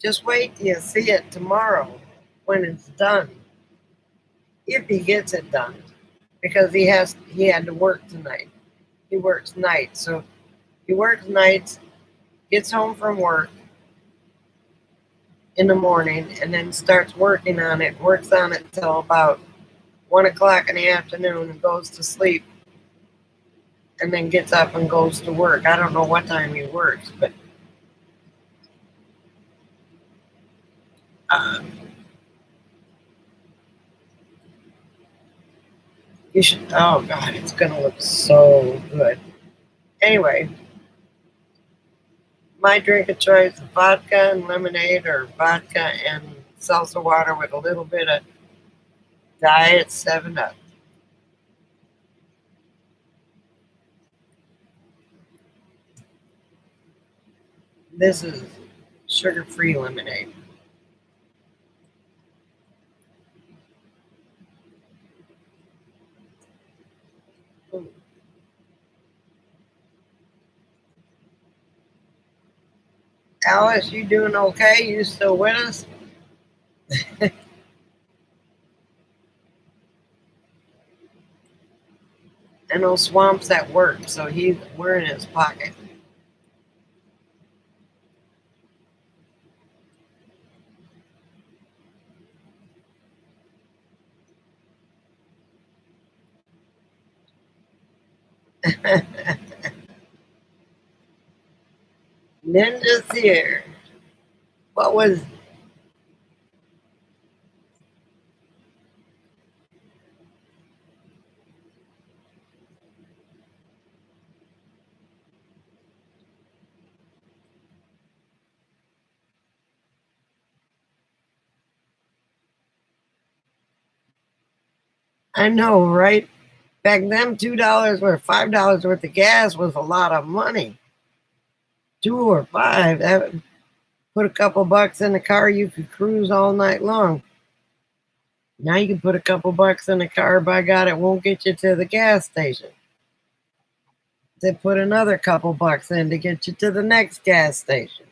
Just wait till you see it tomorrow when it's done. If he gets it done, because he had to work tonight. He works nights, so he works nights, gets home from work in the morning, and then starts working on it. Works on it till about 1 o'clock in the afternoon and goes to sleep, and then gets up and goes to work. I don't know what time he works, but uh, you should. Oh God, it's gonna look so good. Anyway, my drink of choice is vodka and lemonade, or vodka and salsa water with a little bit of Diet 7 Up. This is sugar-free lemonade. Alice, you doing okay? You still with us? I know Swamp's at work, so we're in his pocket. Ninja's here. What was? I know, right? Back then, $2 or $5 worth of gas was a lot of money. 2 or 5. Put a couple bucks in the car, you could cruise all night long. Now you can put a couple bucks in the car, by God, it won't get you to the gas station. They put another couple bucks in to get you to the next gas station.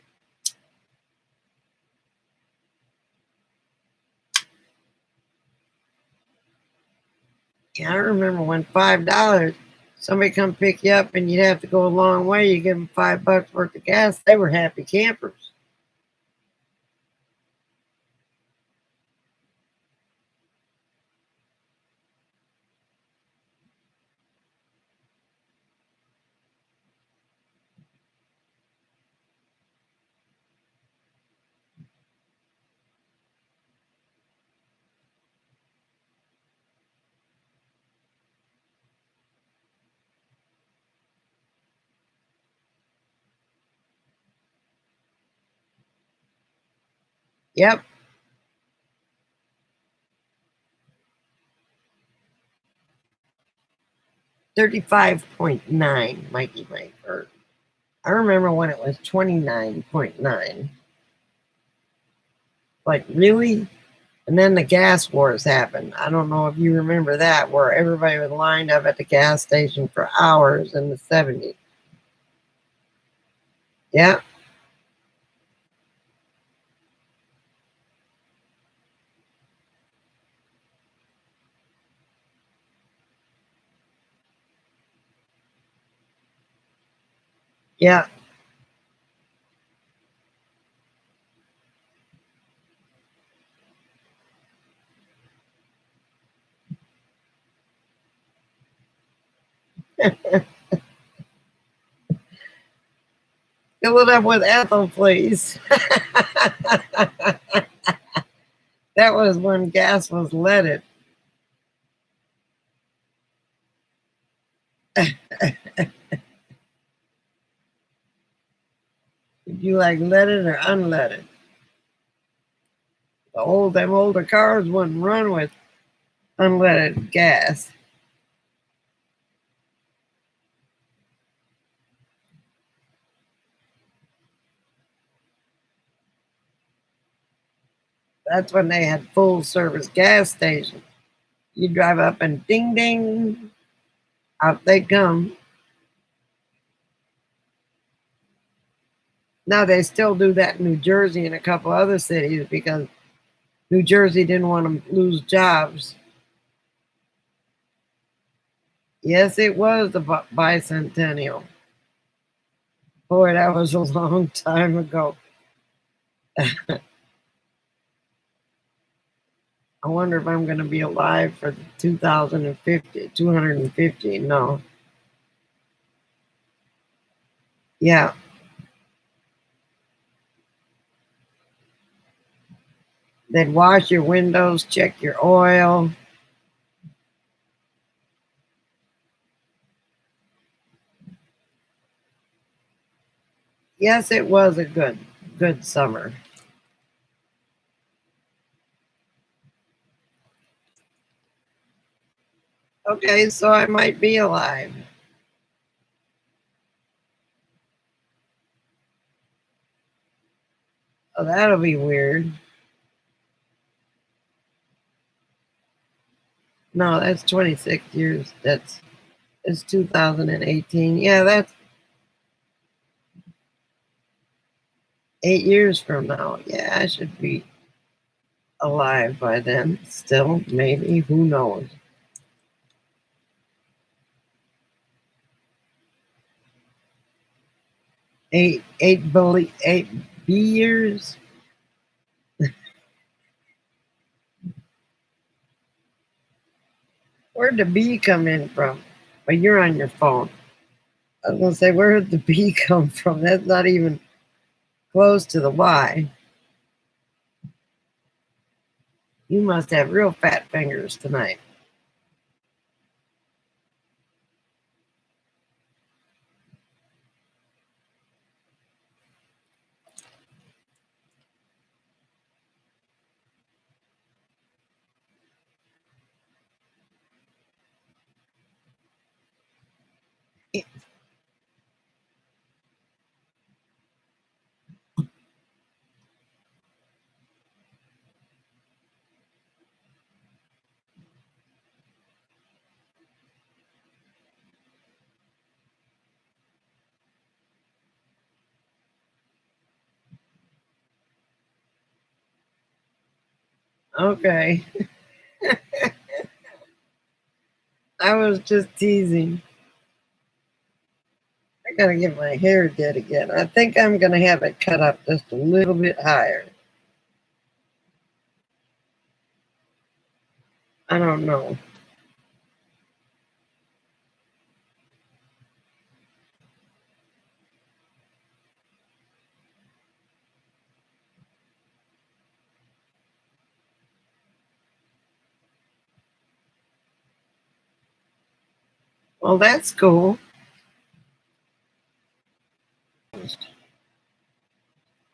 Yeah, I remember when $5, somebody come pick you up and you'd have to go a long way. You give them $5 worth of gas. They were happy campers. Yep. 35.9, Mikey Mike. Or I remember when it was 29.9. Like, really? And then the gas wars happened. I don't know if you remember that, where everybody was lined up at the gas station for hours in the 70s. Yeah, yeah. Fill it up with ethyl, please. That was when gas was leaded. Did you like leaded or unleaded? Them older cars wouldn't run with unleaded gas. That's when they had full service gas stations. You drive up and ding ding, out they come. Now they still do that in New Jersey and a couple other cities because New Jersey didn't want to lose jobs. Yes, it was the bicentennial. Boy, that was a long time ago. I wonder if I'm going to be alive for 2050, 250. No. Yeah. They'd wash your windows, check your oil. Yes, it was a good summer. Okay, so I might be alive. Oh, that'll be weird. No, that's 26 years. It's 2018. Yeah, that's 8 years from now. Yeah, I should be alive by then. Still, maybe. Who knows? Eight B years. Where'd the B come in from? But you're on your phone. I was gonna say, where did the B come from? That's not even close to the Y. You must have real fat fingers tonight. Okay, I was just teasing. I gotta get my hair did again. I think I'm gonna have it cut up just a little bit higher. I don't know. Well, that's cool.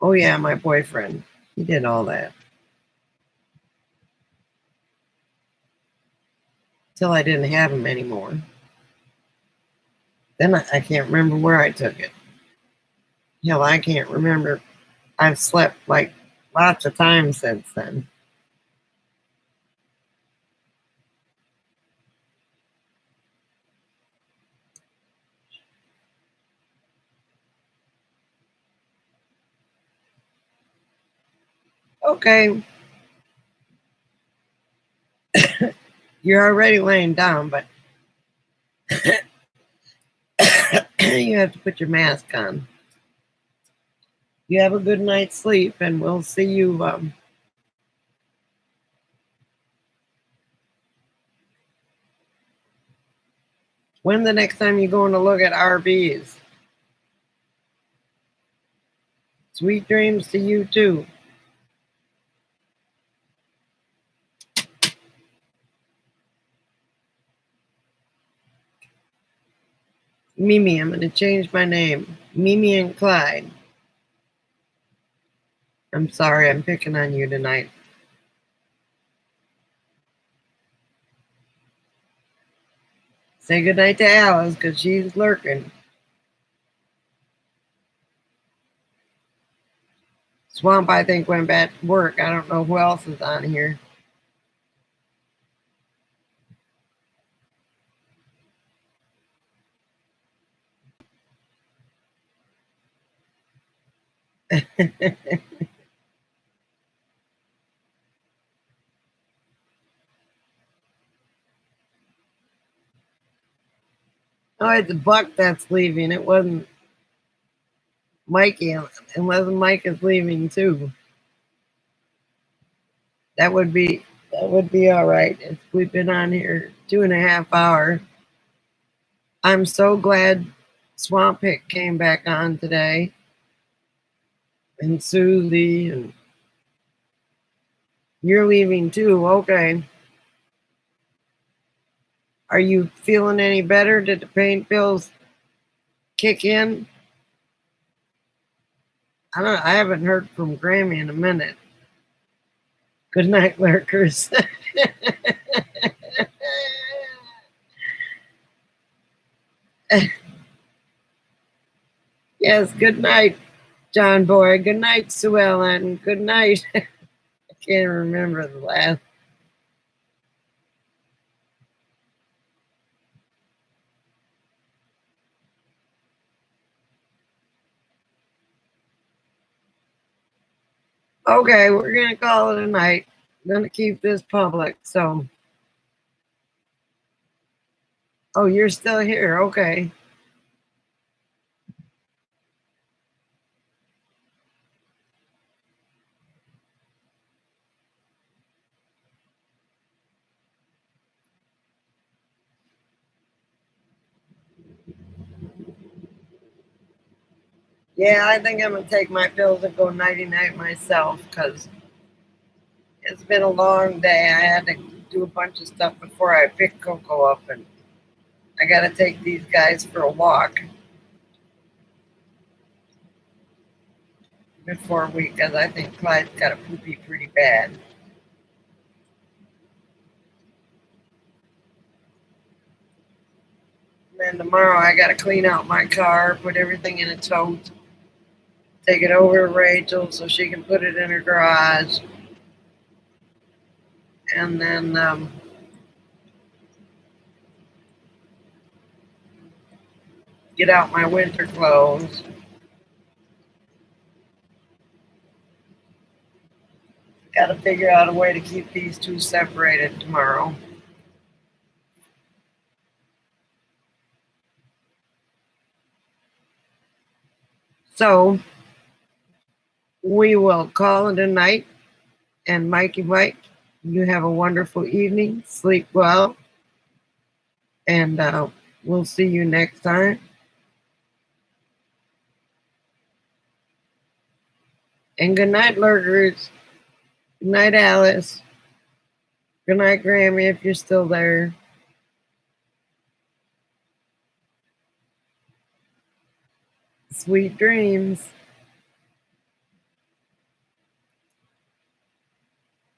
Oh yeah, my boyfriend. He did all that till I didn't have him anymore. Then I can't remember where I took it. Hell, I can't remember. I've slept like lots of times since then. Okay, you're already laying down, but you have to put your mask on. You have a good night's sleep, and we'll see you. When the next time you're going to look at RVs? Sweet dreams to you too. Mimi, I'm going to change my name. Mimi and Clyde. I'm sorry, I'm picking on you tonight. Say goodnight to Alice because she's lurking. Swamp, I think, went back to work. I don't know who else is on here. Oh, it's Buck that's leaving. It wasn't Mikey, unless Mike is leaving too. That would be all right. We've been on here 2.5 hours. I'm so glad Swamp Pick came back on today. And Susie, and you're leaving too. Okay. Are you feeling any better? Did the pain pills kick in? I don't know. I haven't heard from Grammy in a minute. Good night, lurkers. Yes, good night, John Boy. Good night, Sue Ellen. Good night. I can't remember the last. Okay, we're going to call it a night. I'm going to keep this public. So, oh, you're still here. Okay. Yeah, I think I'm going to take my pills and go nighty night myself because it's been a long day. I had to do a bunch of stuff before I picked Coco up, and I got to take these guys for a walk before because I think Clyde's got a poopy pretty bad. And then tomorrow I got to clean out my car, put everything in a tote, take it over to Rachel so she can put it in her garage, and then get out my winter clothes. Got to figure out a way to keep these two separated tomorrow. So we will call it a night. And Mikey Mike, you have a wonderful evening. Sleep well. And we'll see you next time. And good night, lurkers. Good night, Alice. Good night, Grammy, if you're still there. Sweet dreams.